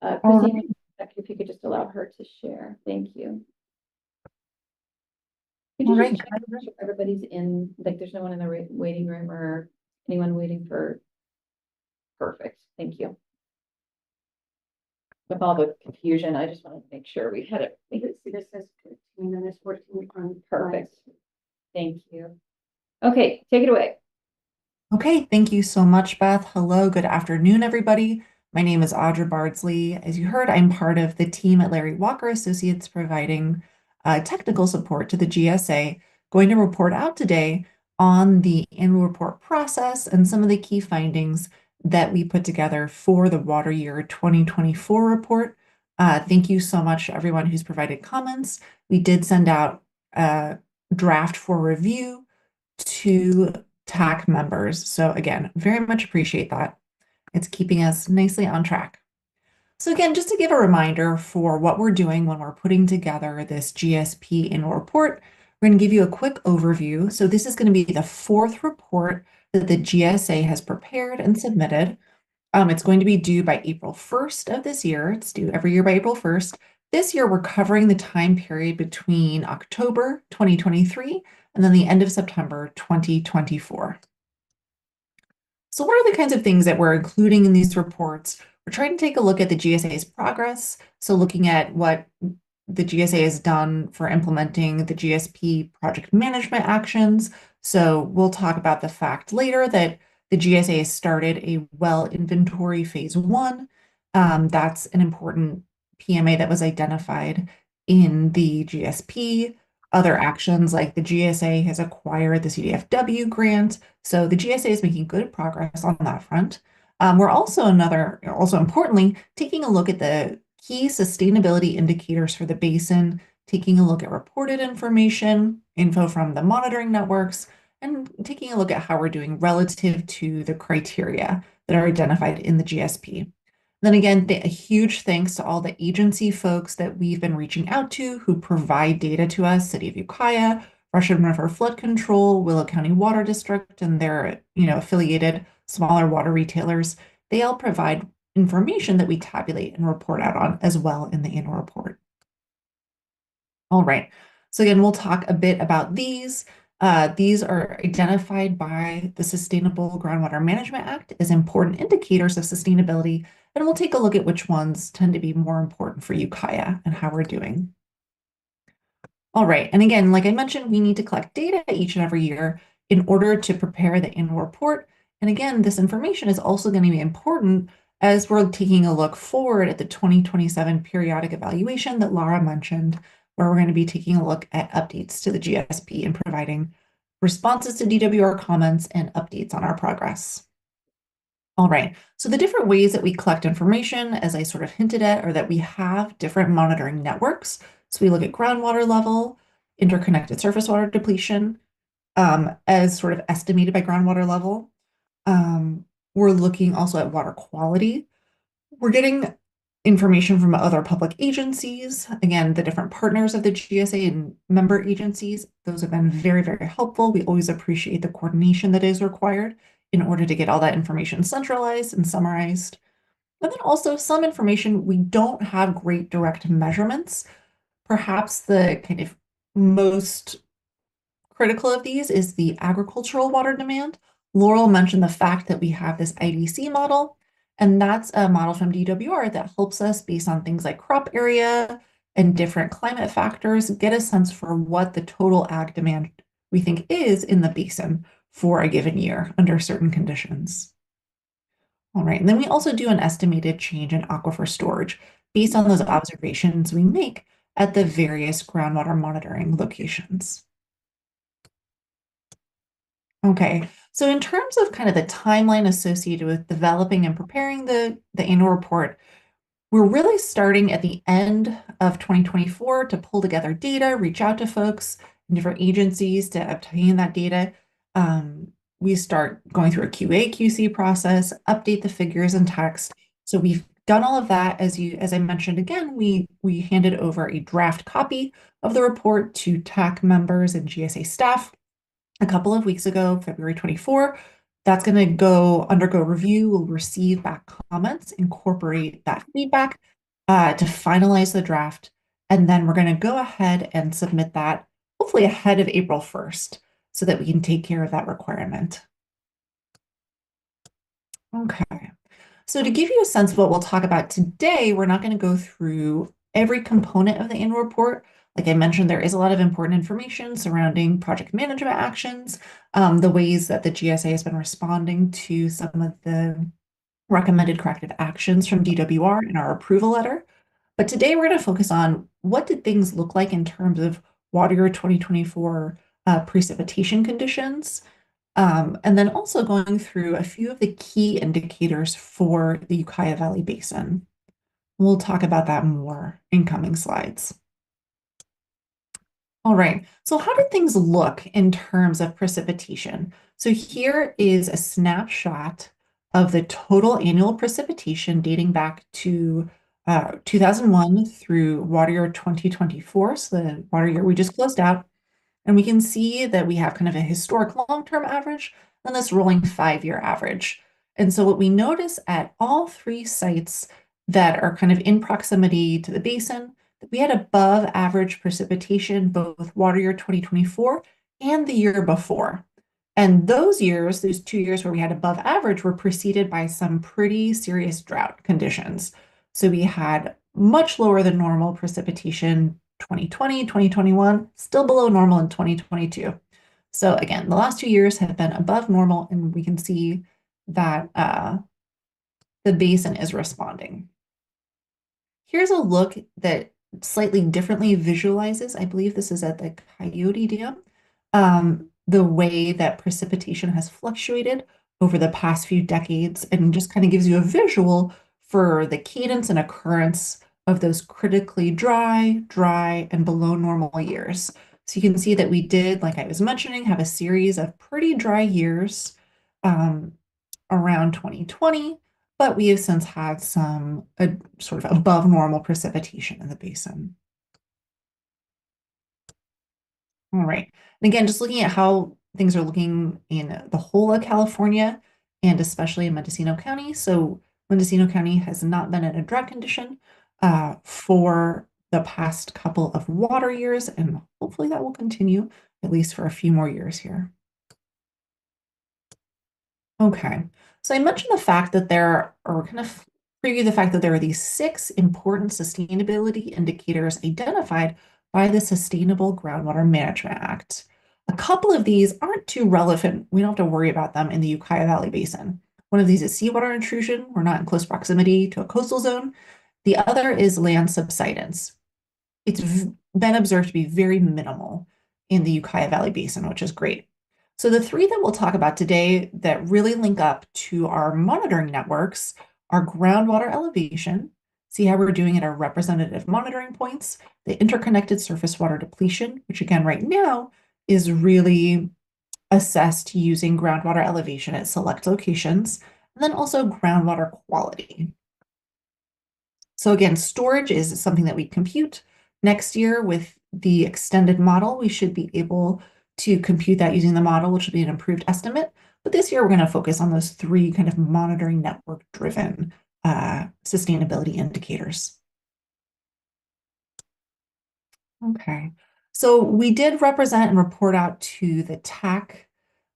All Christine, if you could just allow her to share. Thank you. All Could you right. just check if everybody's in, like there's no one in the waiting room or anyone waiting for? Perfect, thank you. With all the confusion, I just wanted to make sure we had it. This says 15 and there's 14 on. Perfect. Thank you. Okay, take it away. Okay, thank you so much, Beth. Hello, good afternoon, everybody. My name is Audra Bardsley. As you heard, I'm part of the team at Larry Walker Associates providing technical support to the GSA, going to report out today on the annual report process and some of the key findings that we put together for the water year 2024 report. Thank you so much to everyone who's provided comments. We did send out a draft for review to TAC members. So again, very much appreciate that. It's keeping us nicely on track. So again, just to give a reminder for what we're doing when we're putting together this GSP annual report, we're going to give you a quick overview. So this is going to be the fourth report that the GSA has prepared and submitted. It's going to be due by April 1st of this year. It's due every year by April 1st. This year, we're covering the time period between October 2023 and then the end of September 2024. So what are the kinds of things that we're including in these reports? We're trying to take a look at the GSA's progress. So looking at what the GSA has done for implementing the GSP project management actions. So we'll talk about the fact later that the GSA has started a well inventory phase 1. That's an important PMA that was identified in the GSP. Other actions like the GSA has acquired the CDFW grant. So the GSA is making good progress on that front. We're also importantly, taking a look at the key sustainability indicators for the basin, taking a look at reported information, info from the monitoring networks, and taking a look at how we're doing relative to the criteria that are identified in the GSP. Then again, a huge thanks to all the agency folks that we've been reaching out to who provide data to us, City of Ukiah, Russian River Flood Control, Willow County Water District, and their affiliated smaller water retailers. They all provide information that we tabulate and report out on as well in the annual report. All right, so again, we'll talk a bit about these. These are identified by the Sustainable Groundwater Management Act as important indicators of sustainability, and we'll take a look at which ones tend to be more important for Ukiah and how we're doing. All right, and again, like I mentioned, we need to collect data each and every year in order to prepare the annual report. And again, this information is also going to be important as we're taking a look forward at the 2027 periodic evaluation that Laura mentioned, where we're going to be taking a look at updates to the GSP and providing responses to DWR comments and updates on our progress. All right, so the different ways that we collect information, as I sort of hinted at, are that we have different monitoring networks. So we look at groundwater level, interconnected surface water depletion, as sort of estimated by groundwater level. We're looking also at water quality. We're getting information from other public agencies. Again, the different partners of the GSA and member agencies, those have been very, very helpful. We always appreciate the coordination that is required in order to get all that information centralized and summarized. And then also some information we don't have great direct measurements. Perhaps the kind of most critical of these is the agricultural water demand. Laurel mentioned the fact that we have this IDC model, and that's a model from DWR that helps us based on things like crop area and different climate factors, get a sense for what the total ag demand we think is in the basin for a given year under certain conditions. All right, and then we also do an estimated change in aquifer storage based on those observations we make at the various groundwater monitoring locations. Okay, so in terms of kind of the timeline associated with developing and preparing the annual report, we're really starting at the end of 2024 to pull together data, reach out to folks and different agencies to obtain that data. We start going through a QA, QC process, update the figures and text. So we've done all of that. As I mentioned again, we handed over a draft copy of the report to TAC members and GSA staff a couple of weeks ago, February 24. That's going to undergo review. We'll receive back comments, incorporate that feedback, to finalize the draft. And then we're going to go ahead and submit that hopefully ahead of April 1st so that we can take care of that requirement. Okay. So to give you a sense of what we'll talk about today, we're not going to go through every component of the annual report. Like I mentioned, there is a lot of important information surrounding project management actions, the ways that the GSA has been responding to some of the recommended corrective actions from DWR in our approval letter. But today we're going to focus on what did things look like in terms of water year 2024 precipitation conditions, and then also going through a few of the key indicators for the Ukiah Valley Basin. We'll talk about that more in coming slides. All right, so how did things look in terms of precipitation? So here is a snapshot of the total annual precipitation dating back to 2001 through water year 2024, so the water year we just closed out. And we can see that we have kind of a historic long-term average and this rolling 5-year average. And so what we notice at all 3 sites that are kind of in proximity to the basin, that we had above average precipitation both water year 2024 and the year before. And those years, those 2 years where we had above average, were preceded by some pretty serious drought conditions. So we had much lower than normal precipitation 2020, 2021, still below normal in 2022. So again, the last 2 years have been above normal, and we can see that the basin is responding. Here's a look that slightly differently visualizes, I believe this is at the Coyote Dam, the way that precipitation has fluctuated over the past few decades, and just kind of gives you a visual for the cadence and occurrence of those critically dry, and below normal years. So you can see that we did, like I was mentioning, have a series of pretty dry years around 2020, but we have since had some sort of above normal precipitation in the basin. All right. And again, just looking at how things are looking in the whole of California and especially in Mendocino County. So Mendocino County has not been in a drought condition for the past couple of water years, and hopefully that will continue at least for a few more years here. Okay, so I mentioned the fact that there are kind of preview the fact that there are these 6 important sustainability indicators identified by the Sustainable Groundwater Management Act. A couple of these aren't too relevant. We don't have to worry about them in the Ukiah Valley Basin. One of these is seawater intrusion. We're not in close proximity to a coastal zone. The other is land subsidence. It's been observed to be very minimal in the Ukiah Valley Basin, which is great. So the 3 that we'll talk about today that really link up to our monitoring networks are groundwater elevation, see how we're doing at our representative monitoring points, the interconnected surface water depletion, which again right now is really assessed using groundwater elevation at select locations, and then also groundwater quality. So again, storage is something that we compute. Next year with the extended model, we should be able to compute that using the model, which will be an improved estimate. But this year, we're going to focus on those 3 kind of monitoring network-driven sustainability indicators. Okay, so we did represent and report out to the TAC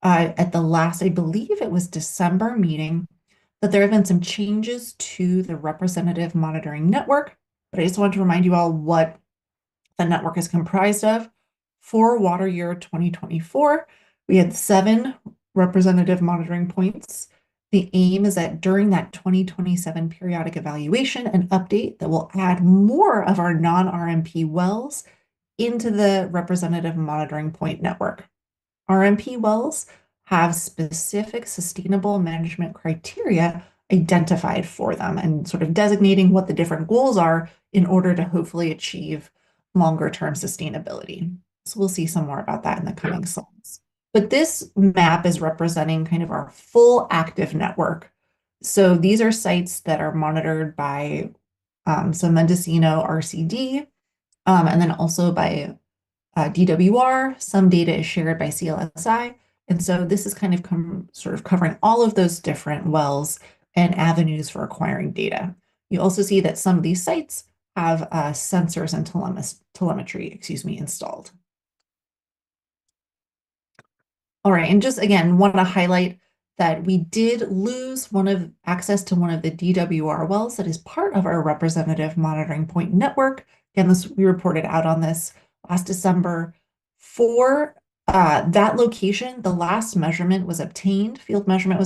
at the last, I believe it was December meeting, that there have been some changes to the representative monitoring network. But I just wanted to remind you all what the network is comprised of. For water year 2024, we had 7 representative monitoring points. The aim is that during that 2027 periodic evaluation and update that will add more of our non-RMP wells into the representative monitoring point network. RMP wells have specific sustainable management criteria identified for them and sort of designating what the different goals are in order to hopefully achieve longer-term sustainability. So we'll see some more about that in the coming slides. But this map is representing kind of our full active network. So these are sites that are monitored by so Mendocino RCD, and then also by DWR. Some data is shared by CLSI. And so this is kind of sort of covering all of those different wells and avenues for acquiring data. You also see that some of these sites have sensors and telemetry, installed. All right, and just again, want to highlight that we did lose access to one of the DWR wells that is part of our representative monitoring point network. Again, we reported out on this last December. For that location, the last field measurement was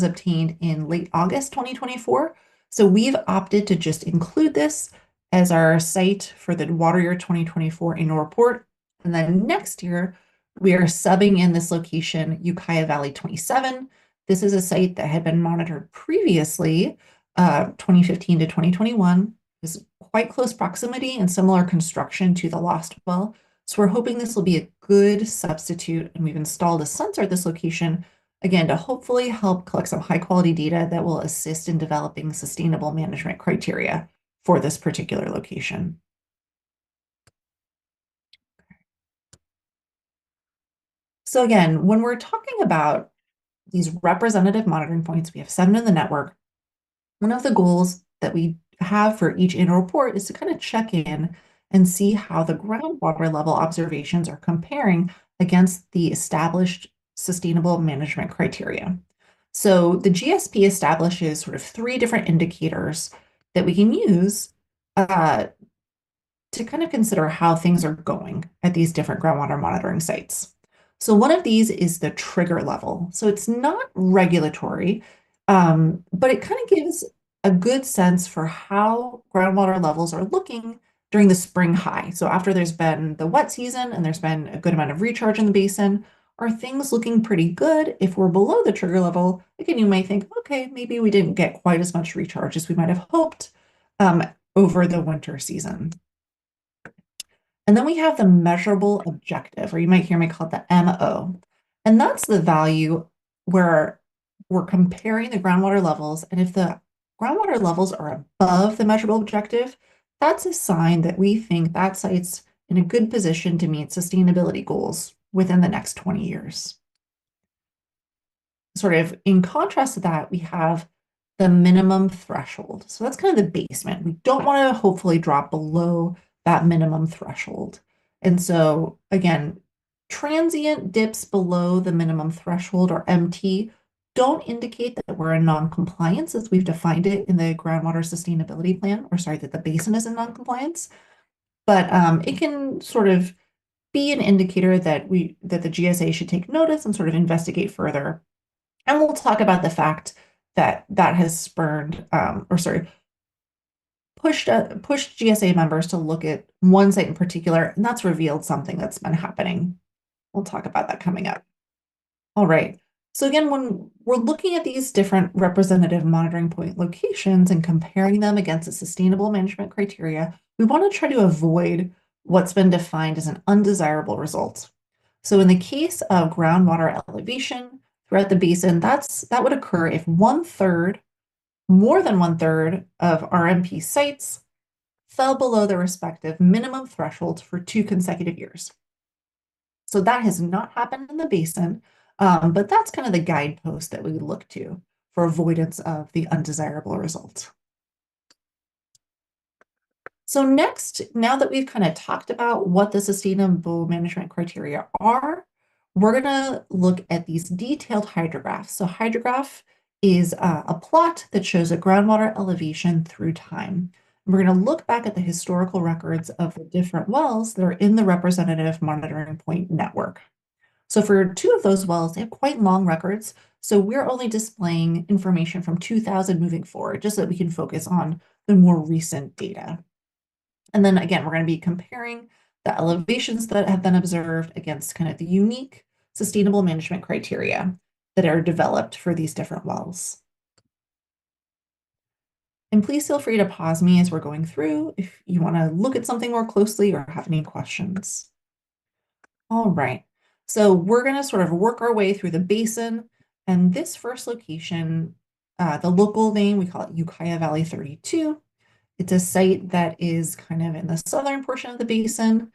obtained in late August 2024. So we've opted to just include this as our site for the water year 2024 annual report. And then next year, we are subbing in this location, Ukiah Valley 27. This is a site that had been monitored previously, 2015 to 2021. Is quite close proximity and similar construction to the lost well. So we're hoping this will be a good substitute, and we've installed a sensor at this location, again, to hopefully help collect some high quality data that will assist in developing sustainable management criteria for this particular location. So again, when we're talking about these representative monitoring points, we have 7 in the network. One of the goals that we have for each annual report is to kind of check in and see how the groundwater level observations are comparing against the established sustainable management criteria. So the GSP establishes sort of 3 different indicators that we can use to kind of consider how things are going at these different groundwater monitoring sites. So one of these is the trigger level. So it's not regulatory, but it kind of gives a good sense for how groundwater levels are looking during the spring high. So after there's been the wet season and there's been a good amount of recharge in the basin, are things looking pretty good? If we're below the trigger level, again, you might think, okay, maybe we didn't get quite as much recharge as we might have hoped over the winter season. And then we have the measurable objective, or you might hear me call it the MO. And that's the value where we're comparing the groundwater levels. And if the groundwater levels are above the measurable objective, that's a sign that we think that site's in a good position to meet sustainability goals within the next 20 years. Sort of in contrast to that, we have the minimum threshold. So that's kind of the basement. We don't want to hopefully drop below that minimum threshold. And so again, transient dips below the minimum threshold, or MT, don't indicate that we're in non-compliance as we've defined it in the groundwater sustainability plan, or sorry, that the basin is in non-compliance. But it can sort of be an indicator that the GSA should take notice and sort of investigate further. And we'll talk about the fact that that has spurred, pushed GSA members to look at one site in particular, and that's revealed something that's been happening. We'll talk about that coming up. All right. So again, when we're looking at these different representative monitoring point locations and comparing them against the sustainable management criteria, we want to try to avoid what's been defined as an undesirable result. So in the case of groundwater elevation throughout the basin, that would occur if more than one third of RMP sites fell below their respective minimum thresholds for 2 consecutive years. So that has not happened in the basin, but that's kind of the guidepost that we look to for avoidance of the undesirable result. So next, now that we've kind of talked about what the sustainable management criteria are, we're going to look at these detailed hydrographs. So hydrograph is a plot that shows a groundwater elevation through time. We're going to look back at the historical records of the different wells that are in the representative monitoring point network. So for 2 of those wells, they have quite long records. So we're only displaying information from 2000 moving forward, just so that we can focus on the more recent data. And then again, we're going to be comparing the elevations that have been observed against kind of the unique sustainable management criteria that are developed for these different wells. And please feel free to pause me as we're going through if you want to look at something more closely or have any questions. All right, so we're going to sort of work our way through the basin. And this first location, the local name, we call it Ukiah Valley 32. It's a site that is kind of in the southern portion of the basin.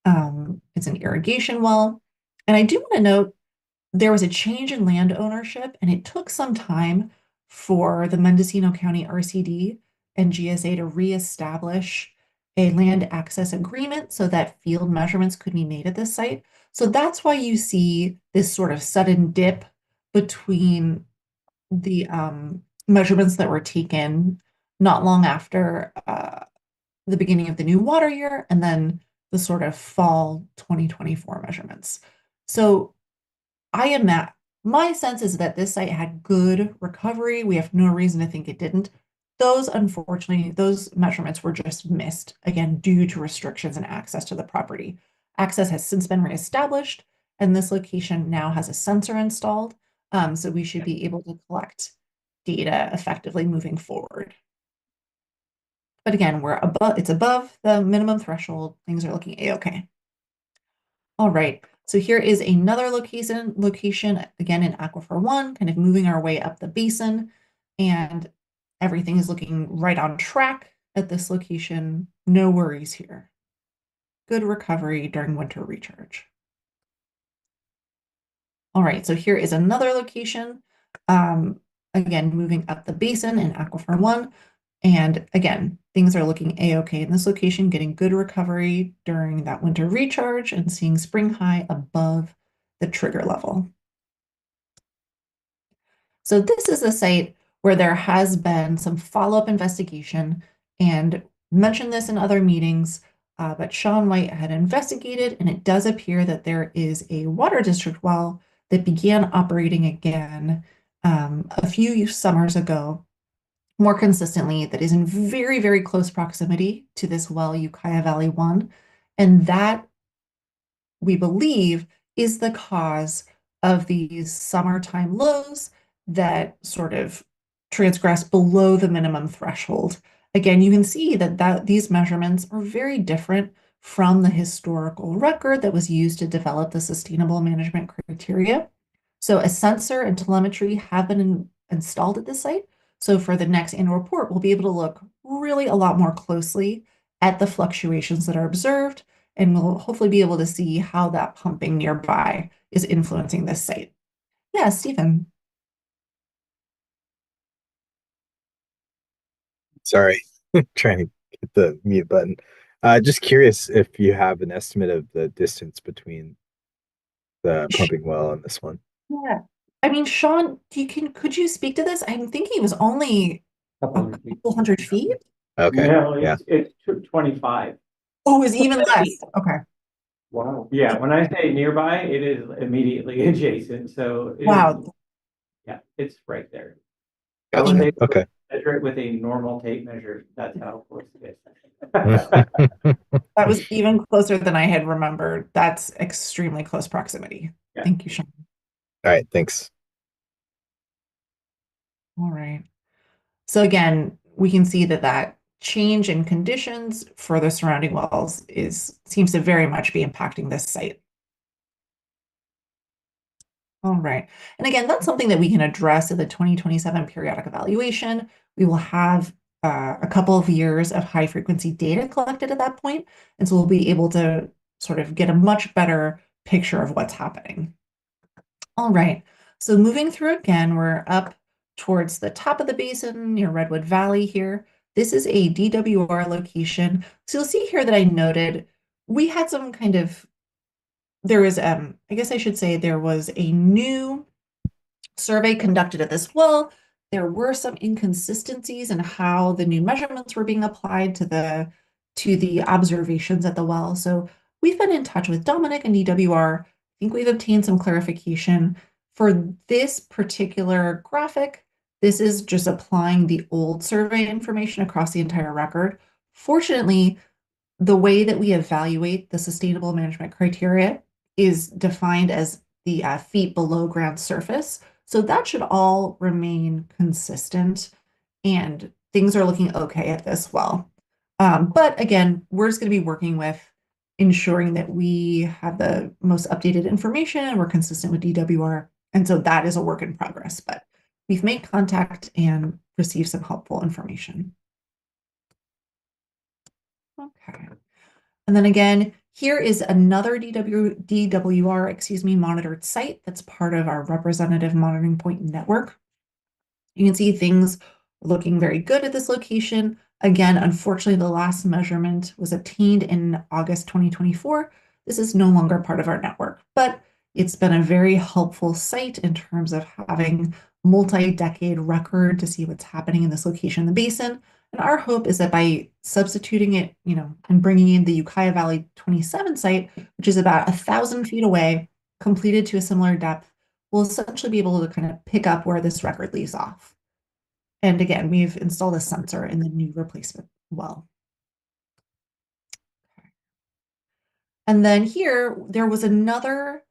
It's an irrigation well. And I do want to note there was a change in land ownership, and it took some time for the Mendocino County RCD and GSA to reestablish a land access agreement so that field measurements could be made at this site. So that's why you see this sort of sudden dip between the measurements that were taken not long after the beginning of the new water year and then the sort of fall 2024 measurements. So my sense is that this site had good recovery. We have no reason to think it didn't. Unfortunately, those measurements were just missed, again, due to restrictions and access to the property. Access has since been reestablished, and this location now has a sensor installed, so we should be able to collect data effectively moving forward. But again, it's above the minimum threshold. Things are looking a-okay. All right, so here is another location again in Aquifer 1, kind of moving our way up the basin, and everything is looking right on track at this location. No worries here. Good recovery during winter recharge. All right, so here is another location, again, moving up the basin in Aquifer 1. And again, things are looking a-okay in this location, getting good recovery during that winter recharge and seeing spring high above the trigger level. So this is a site where there has been some follow-up investigation, and mentioned this in other meetings, but Sean White had investigated, and it does appear that there is a water district well that began operating again a few summers ago, more consistently, that is in very, very close proximity to this well, Ukiah Valley 1. And that, we believe, is the cause of these summertime lows that sort of transgress below the minimum threshold. Again, you can see that these measurements are very different from the historical record that was used to develop the sustainable management criteria. So a sensor and telemetry have been installed at this site. So for the next annual report, we'll be able to look really a lot more closely at the fluctuations that are observed, and we'll hopefully be able to see how that pumping nearby is influencing this site. Yeah, Stephen. Sorry, trying to hit the mute button. Just curious if you have an estimate of the distance between the pumping well and this one. Yeah. I mean, Sean, could you speak to this? I'm thinking it was only a couple hundred feet. Okay. No, Yeah. it's 25. Oh, it was even less. Okay. Wow. Yeah, when I say nearby, it is immediately adjacent, so. Wow. Yeah, it's right there. Gotcha. Okay. Measure it with a normal tape measure, that's how close it is. That was even closer than I had remembered. That's extremely close proximity. Yeah. Thank you, Sean. All right, thanks. All right. So again, we can see that change in conditions for the surrounding wells seems to very much be impacting this site. All right. And again, that's something that we can address in the 2027 periodic evaluation. We will have a couple of years of high frequency data collected at that point. And so we'll be able to sort of get a much better picture of what's happening. All right. So moving through again, we're up towards the top of the basin near Redwood Valley here. This is a DWR location. So you'll see here that I noted we had some kind of, there was, I guess I should say there was a new survey conducted at this well. There were some inconsistencies in how the new measurements were being applied to the observations at the well. So we've been in touch with Dominic and DWR. I think we've obtained some clarification. For this particular graphic, this is just applying the old survey information across the entire record. Fortunately, the way that we evaluate the sustainable management criteria is defined as the feet below ground surface. So that should all remain consistent, and things are looking okay at this well. But again, we're just going to be working with ensuring that we have the most updated information and we're consistent with DWR. And so that is a work in progress, but we've made contact and received some helpful information. Okay. And then again, here is another DWR, monitored site that's part of our representative monitoring point network. You can see things looking very good at this location. Again, unfortunately, the last measurement was obtained in August 2024. This is no longer part of our network, but it's been a very helpful site in terms of having multi-decade record to see what's happening in this location in the basin. And our hope is that by substituting it, and bringing in the Ukiah Valley 27 site, which is about 1,000 feet away, completed to a similar depth, we'll essentially be able to kind of pick up where this record leaves off. And again, we've installed a sensor in the new replacement well. And then here, there was another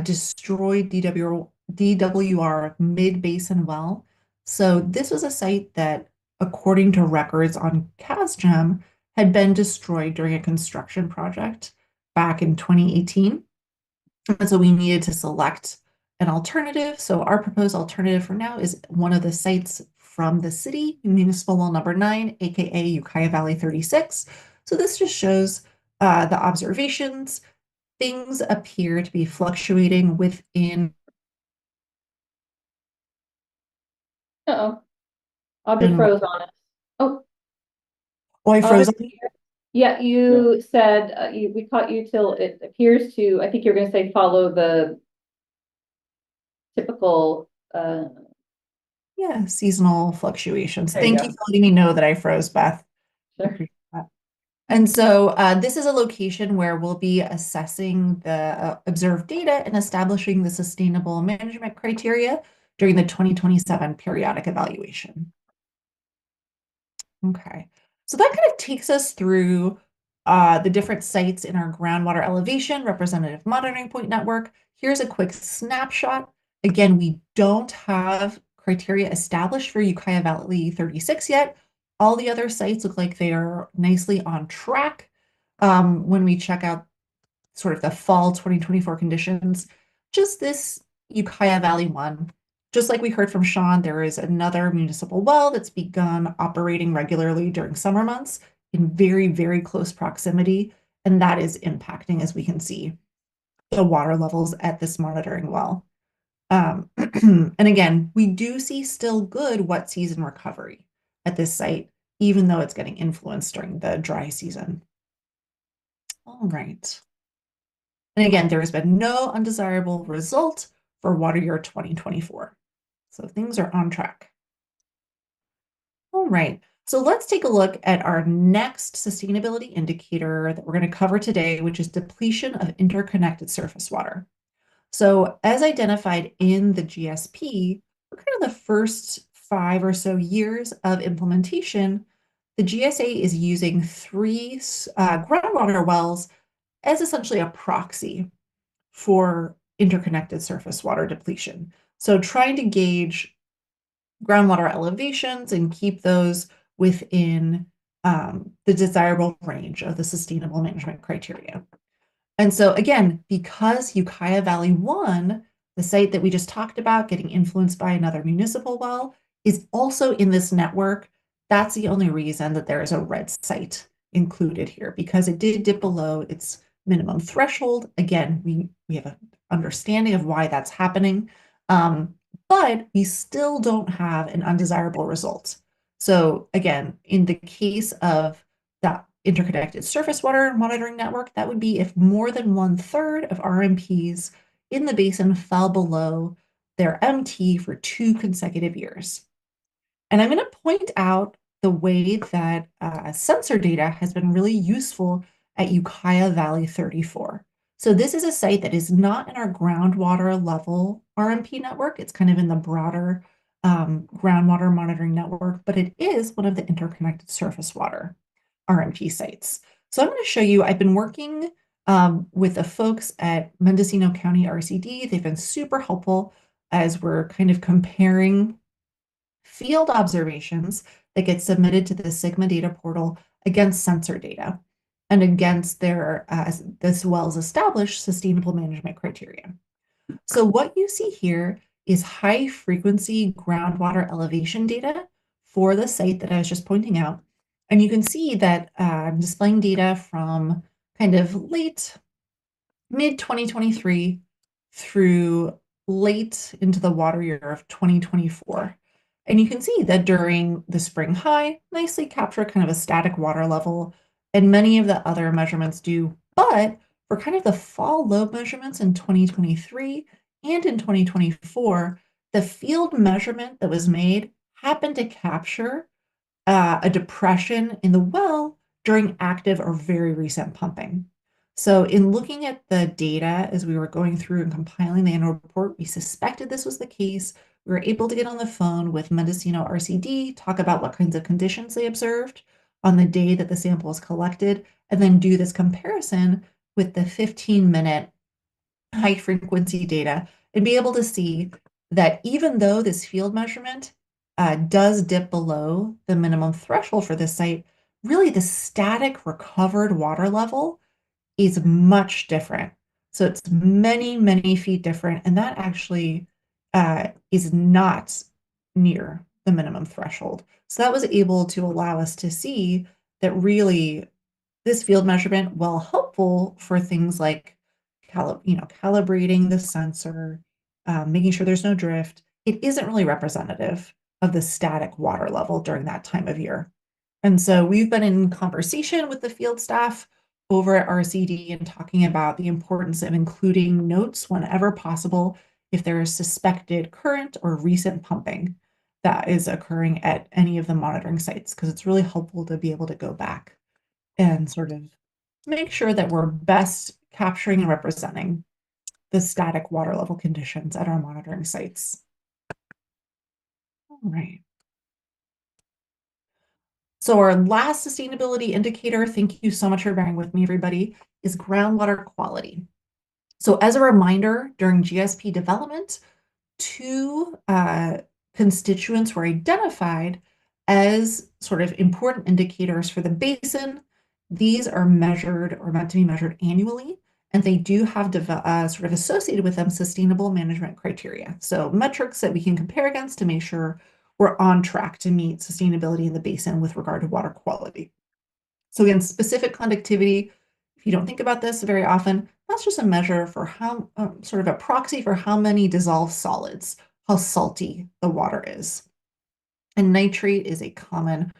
destroyed DWR mid-basin well. So this was a site that, according to records on CASGEM, had been destroyed during a construction project back in 2018. And so we needed to select an alternative. So our proposed alternative for now is one of the sites from the city, municipal well number 9, aka Ukiah Valley 36. So this just shows the observations. Things appear to be fluctuating within. Uh-oh. Audrey froze on us. Oh. Oh, I froze. Yeah, you said we caught you till it appears to, I think you're going to say follow the typical seasonal fluctuations. There you Thank go. you for letting me know that I froze, Beth. Sure. And so this is a location where we'll be assessing the observed data and establishing the sustainable management criteria during the 2027 periodic evaluation. Okay, so that kind of takes us through the different sites in our groundwater elevation representative monitoring point network. Here's a quick snapshot. Again, we don't have criteria established for Ukiah Valley 36 yet. All the other sites look like they are nicely on track. When we check out sort of the fall 2024 conditions, just this Ukiah Valley 1, just like we heard from Sean, there is another municipal well that's begun operating regularly during summer months in very, very close proximity, and that is impacting, as we can see, the water levels at this monitoring well. And again, we do see still good wet season recovery at this site, even though it's getting influenced during the dry season. All right. And again, there has been no undesirable result for water year 2024. So things are on track. All right, so let's take a look at our next sustainability indicator that we're going to cover today, which is depletion of interconnected surface water. So as identified in the GSP, for kind of the first 5 or so years of implementation, the GSA is using 3 groundwater wells as essentially a proxy for interconnected surface water depletion. So trying to gauge groundwater elevations and keep those within the desirable range of the sustainable management criteria. And so again, because Ukiah Valley 1, the site that we just talked about getting influenced by another municipal well, is also in this network, that's the only reason that there is a red site included here, because it did dip below its minimum threshold. Again, we have an understanding of why that's happening, but we still don't have an undesirable result. So again, in the case of that interconnected surface water monitoring network, that would be if more than 1/3 of RMPs in the basin fell below their MT for 2 consecutive years. And I'm going to point out the way that sensor data has been really useful at Ukiah Valley 34. So this is a site that is not in our groundwater level RMP network. It's kind of in the broader groundwater monitoring network, but it is one of the interconnected surface water RMP sites. So I'm going to show you, I've been working with the folks at Mendocino County RCD. They've been super helpful as we're kind of comparing field observations that get submitted to the Sigma data portal against sensor data and against their, this well's established sustainable management criteria. So what you see here is high frequency groundwater elevation data for the site that I was just pointing out. And you can see that I'm displaying data from kind of mid 2023 through late into the water year of 2024. And you can see that during the spring high, nicely capture kind of a static water level, and many of the other measurements do. But for kind of the fall low measurements in 2023 and in 2024, the field measurement that was made happened to capture a depression in the well during active or very recent pumping. So in looking at the data as we were going through and compiling the annual report, we suspected this was the case. We were able to get on the phone with Mendocino RCD, talk about what kinds of conditions they observed on the day that the sample was collected, and then do this comparison with the 15-minute high frequency data and be able to see that even though this field measurement does dip below the minimum threshold for this site, really the static recovered water level is much different. So it's many, many feet different, and that actually is not near the minimum threshold. So that was able to allow us to see that really this field measurement, while helpful for things like calibrating the sensor, making sure there's no drift, it isn't really representative of the static water level during that time of year. And so we've been in conversation with the field staff over at RCD and talking about the importance of including notes whenever possible if there is suspected current or recent pumping that is occurring at any of the monitoring sites, because it's really helpful to be able to go back and sort of make sure that we're best capturing and representing the static water level conditions at our monitoring sites. All right. So our last sustainability indicator, thank you so much for bearing with me, everybody, is groundwater quality. So as a reminder, during GSP development, two constituents were identified as sort of important indicators for the basin. These are measured or meant to be measured annually, and they do have sort of associated with them sustainable management criteria. So metrics that we can compare against to make sure we're on track to meet sustainability in the basin with regard to water quality. So again, specific conductivity, if you don't think about this very often, that's just a measure for how, sort of a proxy for how many dissolved solids, how salty the water is. And nitrate is a common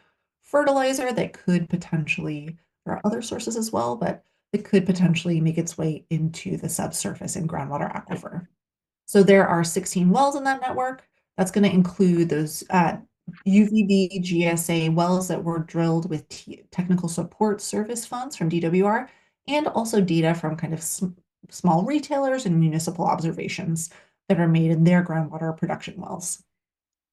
fertilizer that could potentially, there are other sources as well, but it could potentially make its way into the subsurface and groundwater aquifer. So there are 16 wells in that network. That's going to include those UVB GSA wells that were drilled with technical support service funds from DWR, and also data from kind of small retailers and municipal observations that are made in their groundwater production wells.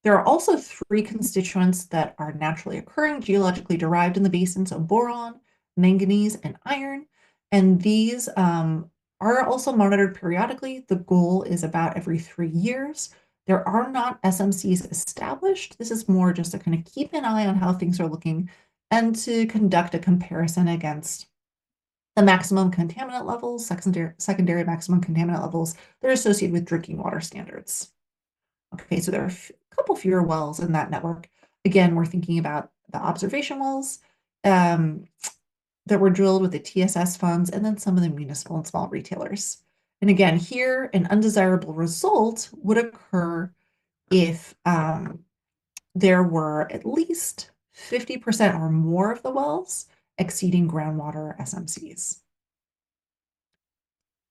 There are also three constituents that are naturally occurring, geologically derived in the basin, so boron, manganese, and iron. And these are also monitored periodically. The goal is about every 3 years. There are not SMCs established. This is more just to kind of keep an eye on how things are looking and to conduct a comparison against the maximum contaminant levels, secondary maximum contaminant levels that are associated with drinking water standards. Okay, so there are a couple fewer wells in that network. Again, we're thinking about the observation wells that were drilled with the TSS funds, and then some of the municipal and small retailers. And again, here, an undesirable result would occur if there were at least 50% or more of the wells exceeding groundwater SMCs.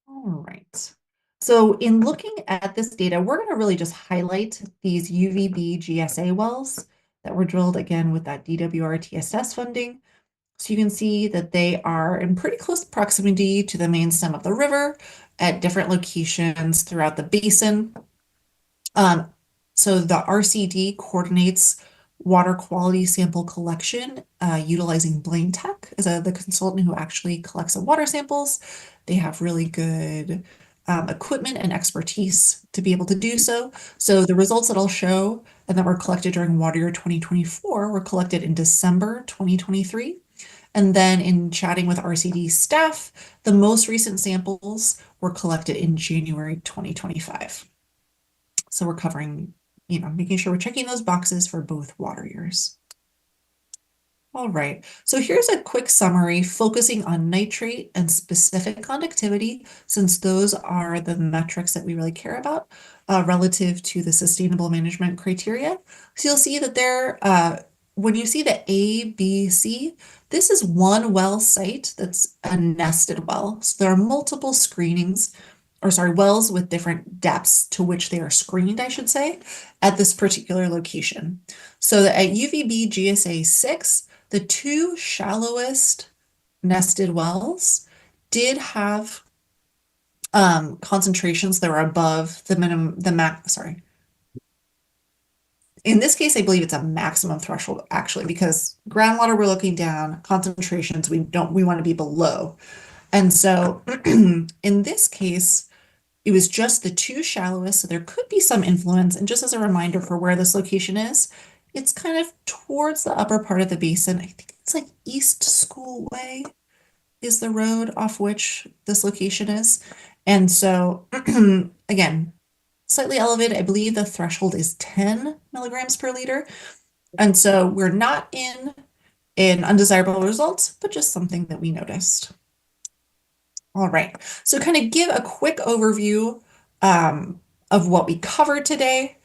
All right. So in looking at this data, we're going to really just highlight these UVB GSA wells that were drilled again with that DWR TSS funding. So you can see that they are in pretty close proximity to the main stem of the river at different locations throughout the basin. So the RCD coordinates water quality sample collection utilizing Blaine Tech as the consultant who actually collects the water samples. They have really good equipment and expertise to be able to do so. So the results that I'll show and that were collected during water year 2024 were collected in December 2023. And then in chatting with RCD staff, the most recent samples were collected in January 2025. So we're covering, making sure we're checking those boxes for both water years. All right, so here's a quick summary focusing on nitrate and specific conductivity, since those are the metrics that we really care about. relative to the sustainable management criteria. So you'll see that there, when you see the A, B, C, this is one well site that's a nested well. So there are multiple screenings, or sorry, wells with different depths to which they are screened, I should say, at this particular location. So at UVB GSA 6, the two shallowest nested wells did have concentrations that were above the minimum, sorry. In this case, I believe it's a maximum threshold actually, because groundwater we're looking down, concentrations we want to be below. And so in this case, it was just the two shallowest, so there could be some influence. And just as a reminder for where this location is, it's kind of towards the upper part of the basin. I think it's like East School Way is the road off which this location is. And so again, slightly elevated. I believe the threshold is 10 milligrams per liter. And so we're not in undesirable results, but just something that we noticed. All right, so kind of give a quick overview of what we covered today.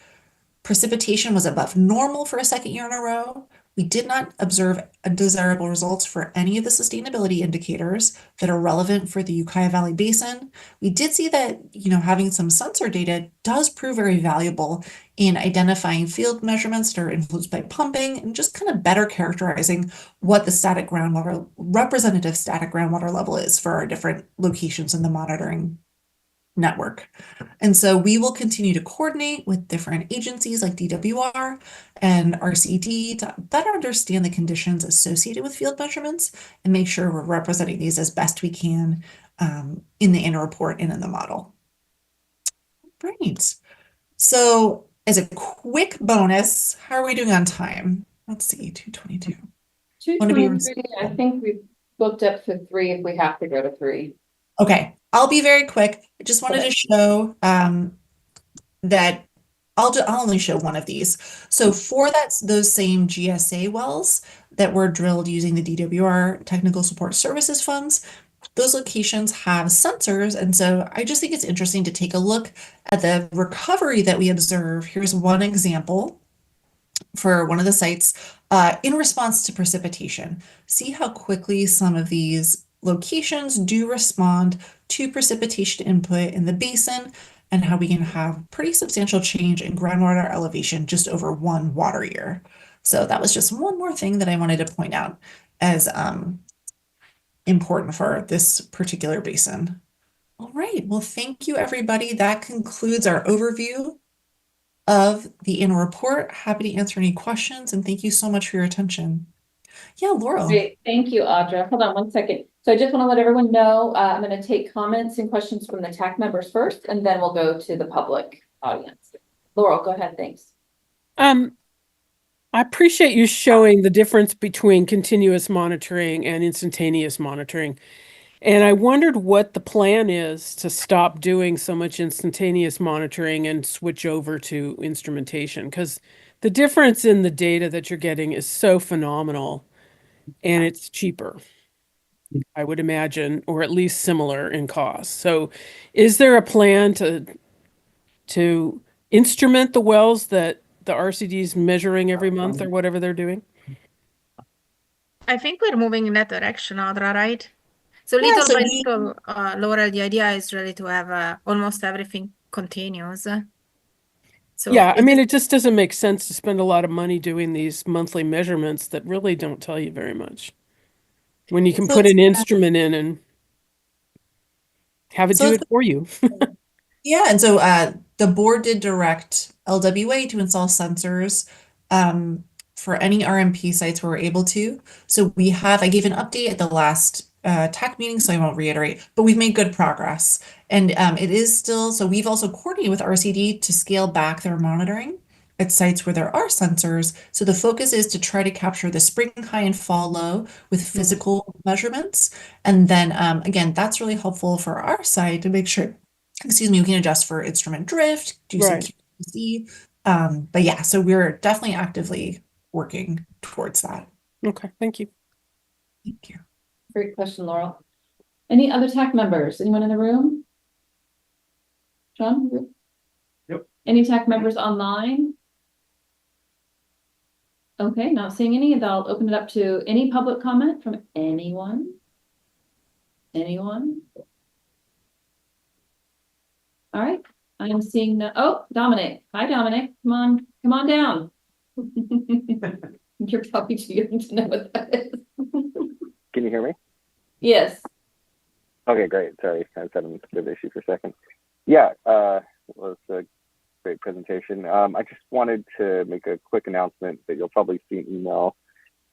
Precipitation was above normal for a second year in a row. We did not observe undesirable results for any of the sustainability indicators that are relevant for the Ukiah Valley Basin. We did see that, having some sensor data does prove very valuable in identifying field measurements that are influenced by pumping and just kind of better characterizing what the representative static groundwater level is for our different locations in the monitoring network. And so we will continue to coordinate with different agencies like DWR and RCD to better understand the conditions associated with field measurements and make sure we're representing these as best we can in the inner report and in the model. Great. So as a quick bonus, how are we doing on time? Let's see, 2:22. 2:23, I think we've booked up to 3 if we have to go to 3. Okay, I'll be very quick. I just wanted to show that I'll only show one of these. So for those same GSA wells that were drilled using the DWR Technical Support Services funds, those locations have sensors. And so I just think it's interesting to take a look at the recovery that we observe. Here's one example for one of the sites in response to precipitation. See how quickly some of these locations do respond to precipitation input in the basin and how we can have pretty substantial change in groundwater elevation just over one water year. So that was just one more thing that I wanted to point out as important for this particular basin. All right, well, thank you, everybody. That concludes our overview of the inner report. Happy to answer any questions, and thank you so much for your attention. Yeah, Laurel. Great, thank you, Audra. Hold on one second. So I just want to let everyone know, I'm going to take comments and questions from the TAC members first, and then we'll go to the public audience. Laurel, go ahead, thanks. I appreciate you showing the difference between continuous monitoring and instantaneous monitoring. And I wondered what the plan is to stop doing so much instantaneous monitoring and switch over to instrumentation, because the difference in the data that you're getting is so phenomenal and it's cheaper, I would imagine, or at least similar in cost. So is there a plan to instrument the wells that the RCD is measuring every month or whatever they're doing? I think we're moving in that direction, Audra, right? So Yeah, little so by we- little, Laura, the idea is really to have almost everything continuous. So Yeah, I mean, it just doesn't make sense to spend a lot of money doing these monthly measurements that really don't tell you very much. When you can So put it's- an instrument in and have it So do it's- it for you. Yeah, and so the board did direct LWA to install sensors for any RMP sites where we're able to. So I gave an update at the last TAC meeting, so I won't reiterate, but we've made good progress. And it is still, so we've also coordinated with RCD to scale back their monitoring at sites where there are sensors. So the focus is to try to capture the spring high and fall low with physical measurements. And then again, that's really helpful for our side to make sure, we can adjust for instrument drift, do some Right. QC. But yeah, so we're definitely actively working towards that. Okay, thank you. Thank you. Great question, Laurel. Any other TAC members? Anyone in the room? John? Yep. Any TAC members online? Okay, not seeing any, and I'll open it up to any public comment from anyone. Anyone? All right, I'm seeing no, oh, Dominic. Hi, Dominic. Come on down. You're probably too young to know what that is. Can you hear me? Yes. Okay, great. Sorry, I was having a bit of issue for a second. Yeah, well, it's a great presentation. I just wanted to make a quick announcement that you'll probably see an email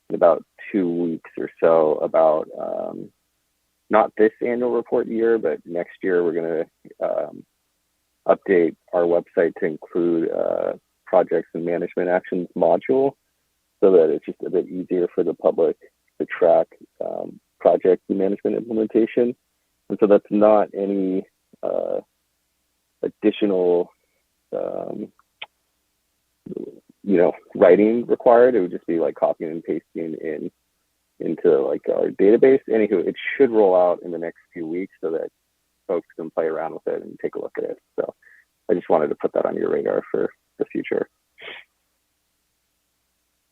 in about 2 weeks or so about not this annual report year, but next year we're going to update our website to include projects and management actions module so that it's just a bit easier for the public to track project and management implementation. And so that's not any additional writing required. It would just be like copying and pasting into like our database. Anywho, it should roll out in the next few weeks so that folks can play around with it and take a look at it. So I just wanted to put that on your radar for the future.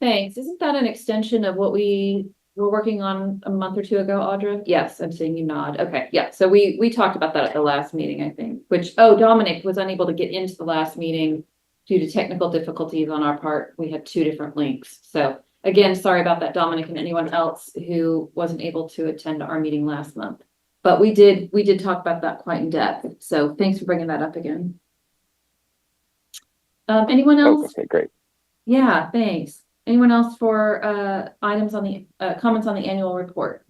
Thanks. Isn't that an extension of what we were working on a month or two ago, Audra? Yes, I'm seeing you nod. Okay, yeah. So we talked about that at the last meeting, I think, Dominic was unable to get into the last meeting due to technical difficulties on our part. We had 2 different links. So again, sorry about that, Dominic, and anyone else who wasn't able to attend our meeting last month. But we did talk about that quite in depth. So thanks for bringing that up again. Anyone else? Okay, great. Yeah, thanks. Anyone else for items on the comments on the annual report?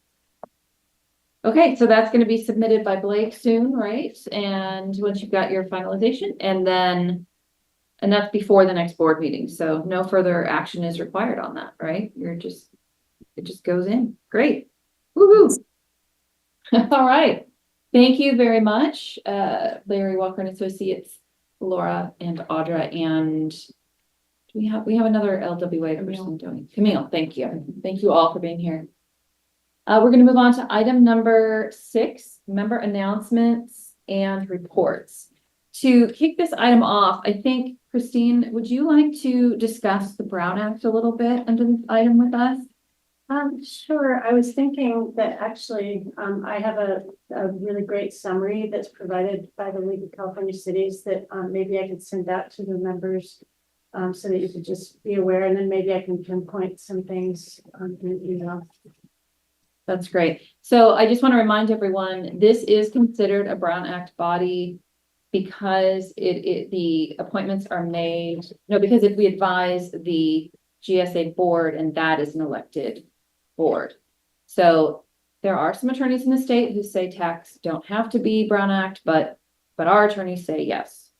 Okay, so that's going to be submitted by Blake soon, right? And once you've got your finalization, and that's before the next board meeting. So no further action is required on that, right? It just goes in. Great. Woohoo! All right. Thank you very much, Larry Walker and Associates, Laura and Audra, and we have another LWA person doing Camille. Thank you. Thank you all for being here. We're going to move on to item number 6, member announcements and reports. To kick this item off, I think, Christine, would you like to discuss the Brown Act a little bit under this item with us? Sure. I was thinking that actually I have a really great summary that's provided by the League of California Cities that maybe I could send out to the members so that you could just be aware, and then maybe I can pinpoint some things in an email. That's great. So I just want to remind everyone, this is considered a Brown Act body because the appointments are made, because we advise the GSA board, and that is an elected board. So there are some attorneys in the state who say TACs don't have to be Brown Act, but our attorneys say yes.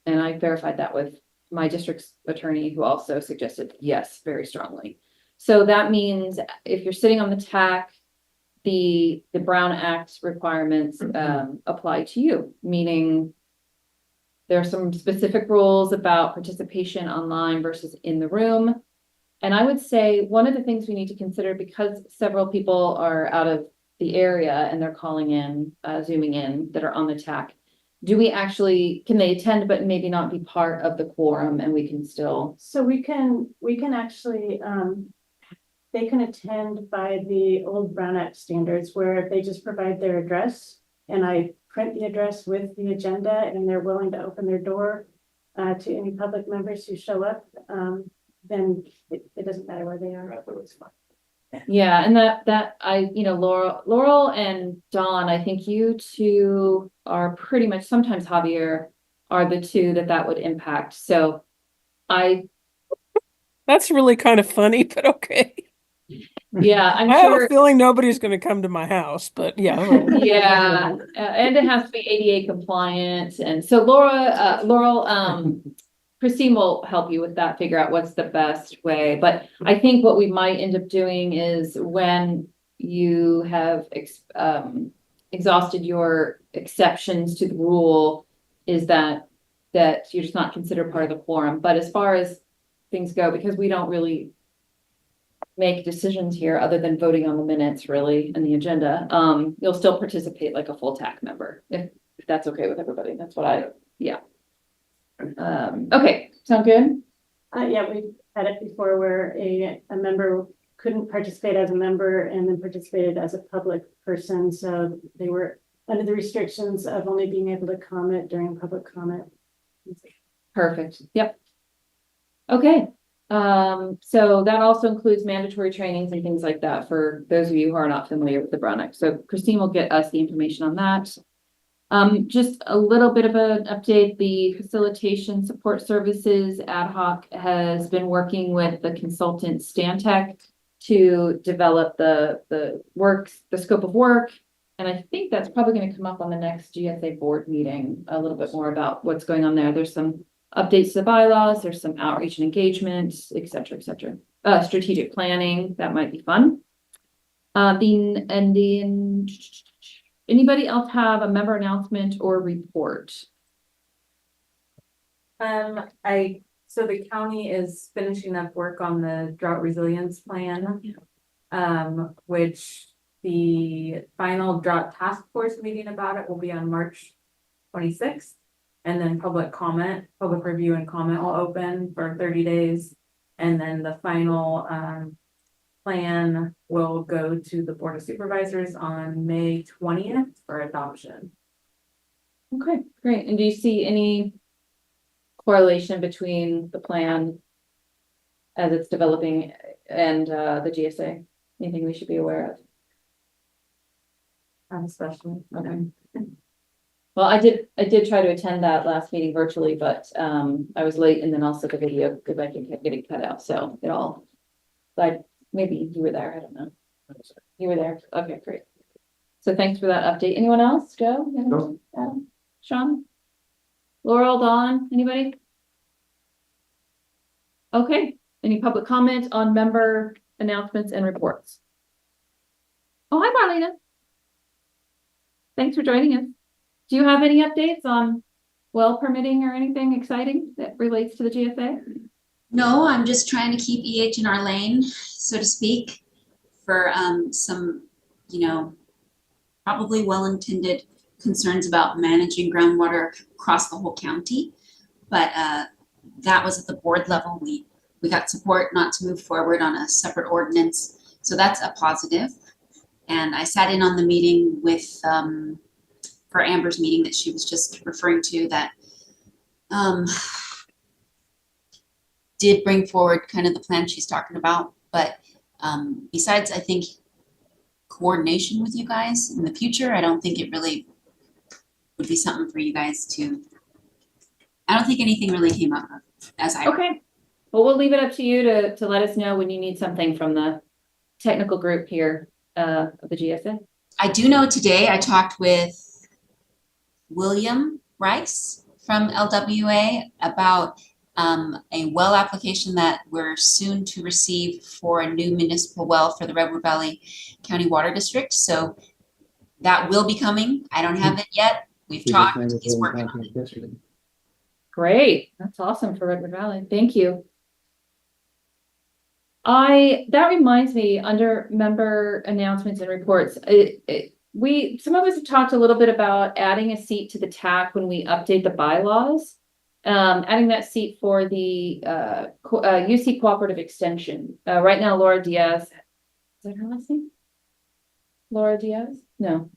And I verified that with my district's attorney, who also suggested yes, very strongly. So that means if you're sitting on the TAC, the Brown Act requirements apply to you, meaning there are some specific rules about participation online versus in the room. And I would say one of the things we need to consider, because several people are out of the area and they're calling in, zooming in, that are on the TAC, can they attend but maybe not be part of the quorum, and we can still? So we can actually, they can attend by the old Brown Act standards, where they just provide their address and I print the address with the agenda, and they're willing to open their door to any public members who show up. Then it doesn't matter where they are. It's fine. Yeah, and that Laurel and Dawn, I think you two are pretty much, sometimes Javier, are the two that would impact. So that's really kind of funny, but okay. Yeah, I have a feeling nobody's going to come to my house, but yeah. Yeah, and it has to be ADA compliant. And so Laurel, Christine will help you with that, figure out what's the best way. But I think what we might end up doing is, when you have exhausted your exceptions to the rule, is that you're just not considered part of the quorum. But as far as things go, because we don't really make decisions here other than voting on the minutes, really, and the agenda, you'll still participate like a full TAC member, if that's okay with everybody. That's what yeah. Okay, sound good? Yeah, we've had it before where a member couldn't participate as a member and then participated as a public person. So they were under the restrictions of only being able to comment during public comment. Perfect. Yep. Okay. So that also includes mandatory trainings and things like that for those of you who are not familiar with the Brown Act. So Christine will get us the information on that. Just a little bit of an update. The facilitation support services ad hoc has been working with the consultant Stantec to develop the scope of work. And I think that's probably going to come up on the next GSA board meeting, a little bit more about what's going on there. There's some updates to the bylaws, there's some outreach and engagement, et cetera, et cetera. Strategic planning, that might be fun. Anybody else have a member announcement or report? So the county is finishing up work on the drought resilience plan, which the final drought task force meeting about it will be on March 26th. And then public review and comment will open for 30 days. And then the final plan will go to the Board of Supervisors on May 20th for adoption. Okay, great. And do you see any correlation between the plan as it's developing and the GSA? Anything we should be aware of? Especially. Okay. Well, I did try to attend that last meeting virtually, but I was late, and then also the video because I kept getting cut out. So maybe you were there. I don't know. You were there. Okay, great. So thanks for that update. Anyone else? Joe? No. Adam? Sean? Laurel, Dawn? Anybody? Okay. Any public comment on member announcements and reports? Oh, hi, Marlena. Thanks for joining us. Do you have any updates on well permitting or anything exciting that relates to the GSA? No, I'm just trying to keep EH in our lane, so to speak, for some, probably well-intended concerns about managing groundwater across the whole county. But that was at the board level. We got support not to move forward on a separate ordinance. So that's a positive. And I sat in on the meeting with, for Amber's meeting that she was just referring to, that did bring forward kind of the plan she's talking about. But besides, I think, coordination with you guys in the future, I don't think it really would be something for you guys to, I don't think anything really came up as I. Okay. Well, we'll leave it up to you to let us know when you need something from the technical group here of the GSA. I do know today I talked with William Rice from LWA about a well application that we're soon to receive for a new municipal well for the Redwood Valley County Water District. So that will be coming. I don't have it yet. We've talked. He's working on it. Great. That's awesome for Redwood Valley. Thank you. That reminds me, under member announcements and reports, some of us have talked a little bit about adding a seat to the TAC when we update the bylaws. Adding that seat for the UC Cooperative Extension. Right now, Laura Diaz, is that her last name? Laura Diaz? No.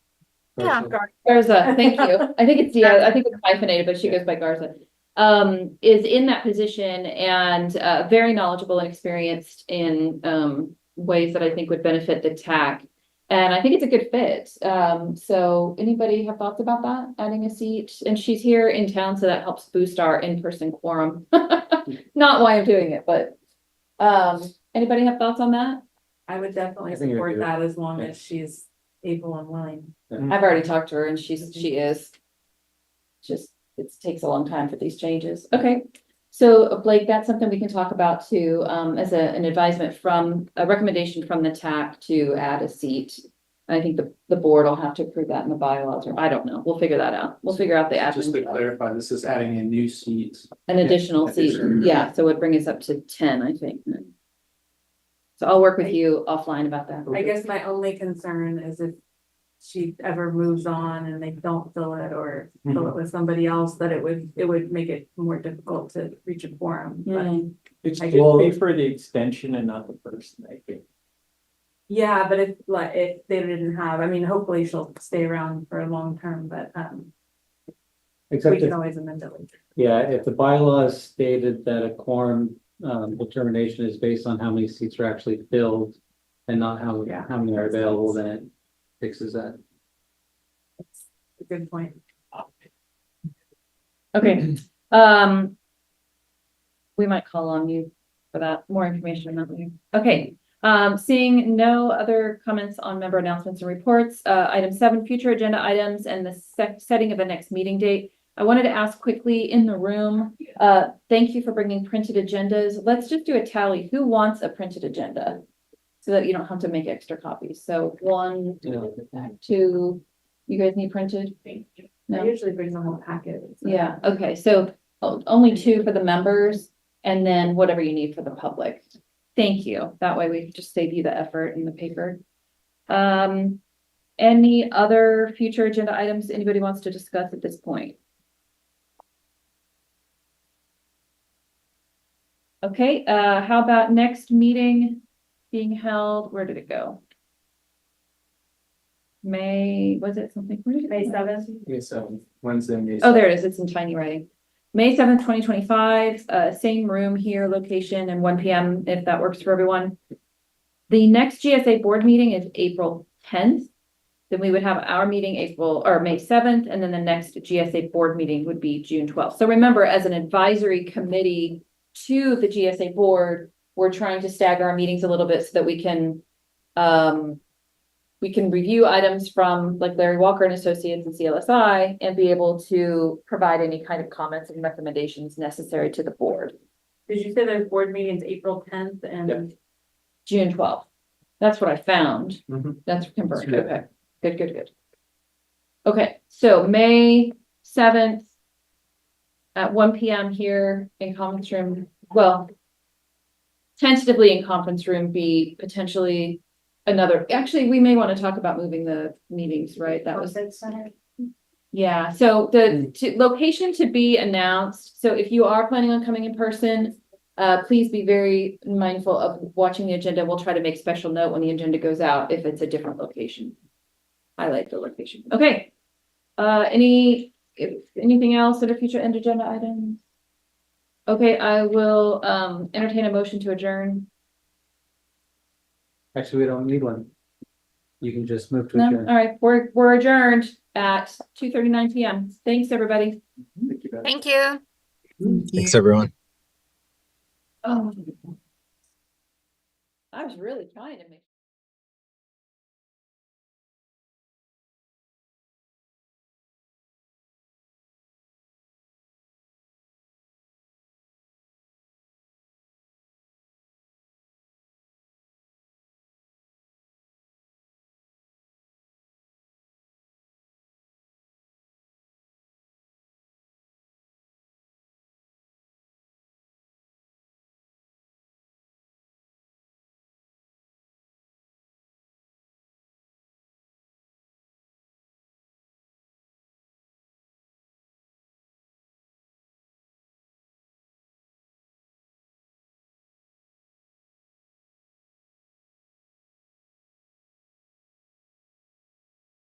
Yeah. Garza, thank you. I think it's Diaz. I think it's hyphenated, but she goes by Garza. Is in that position and very knowledgeable and experienced in ways that I think would benefit the TAC. And I think it's a good fit. So anybody have thoughts about that? Adding a seat? And she's here in town, so that helps boost our in-person quorum. Not why I'm doing it, but anybody have thoughts on that? I would definitely support that as long as she's able and willing. I've already talked to her and she is. Just, it takes a long time for these changes. Okay. So Blake, that's something we can talk about too, as an advisement from a recommendation from the TAC to add a seat. I think the board will have to approve that in the bylaws, or I don't know. We'll figure that out. We'll figure out the admin. Just to clarify, this is adding a new seat. An additional seat. Yeah. So it would bring us up to 10, I think. So I'll work with you offline about that. I guess my only concern is if she ever moves on and they don't fill it or fill it with somebody else, that it would make it more difficult to reach a quorum. But It should I be for the extension and not the person, I think. yeah, but if they didn't have, I mean, hopefully she'll stay around for a long term, but Except we can if, always amend it later. yeah, if the bylaws stated that a quorum determination is based on how many seats are actually filled and not how many are available, then it fixes that. That's a good point. Okay, we might call on you for that, more information on that later. Okay, seeing no other comments on member announcements and reports, item 7, future agenda items and the setting of the next meeting date. I wanted to ask quickly in the room, thank you for bringing printed agendas. Let's just do a tally. Who wants a printed agenda? So that you don't have to make extra copies. So 1, 2, you guys need printed? I usually bring the whole packet. So. Yeah, okay, so only 2 for the members and then whatever you need for the public. Thank you. That way we just save you the effort in the paper. Any other future agenda items anybody wants to discuss at this point? Okay, how about next meeting being held? Where did it go? Was it something? Where did it go? May 7th. May 7th, Wednesday, May 7th. Oh, there it is. It's in tiny writing. May 7th, 2025, same room here, location, and 1 p.m. if that works for everyone. The next GSA board meeting is April 10th. Then we would have our meeting May 7th, and then the next GSA board meeting would be June 12th. So remember, as an advisory committee to the GSA board, we're trying to stagger our meetings a little bit so that we can review items from like Larry Walker and Associates and CLSI and be able to provide any kind of comments and recommendations necessary to the board. Did you say there's board meetings April 10th and June 12th? That's what I found. Mm-hmm. That's confirmed. Okay, good. Okay, so May 7th at 1 p.m. here in conference room. Well, tentatively in conference room B, potentially actually, we may want to talk about moving the meetings, right? That was Center. yeah. So the location to be announced. So if you are planning on coming in person, please be very mindful of watching the agenda. We'll try to make special note when the agenda goes out if it's a different location. Highlight the location. Okay. Anything else that are future end agenda items? Okay, I will entertain a motion to adjourn. Actually, we don't need one. You can just move to No? adjourn. All right, we're adjourned at 2:39 p.m. Thanks, everybody. Thank you, Beth. Thank you. Thanks, everyone. Oh, I was really trying to make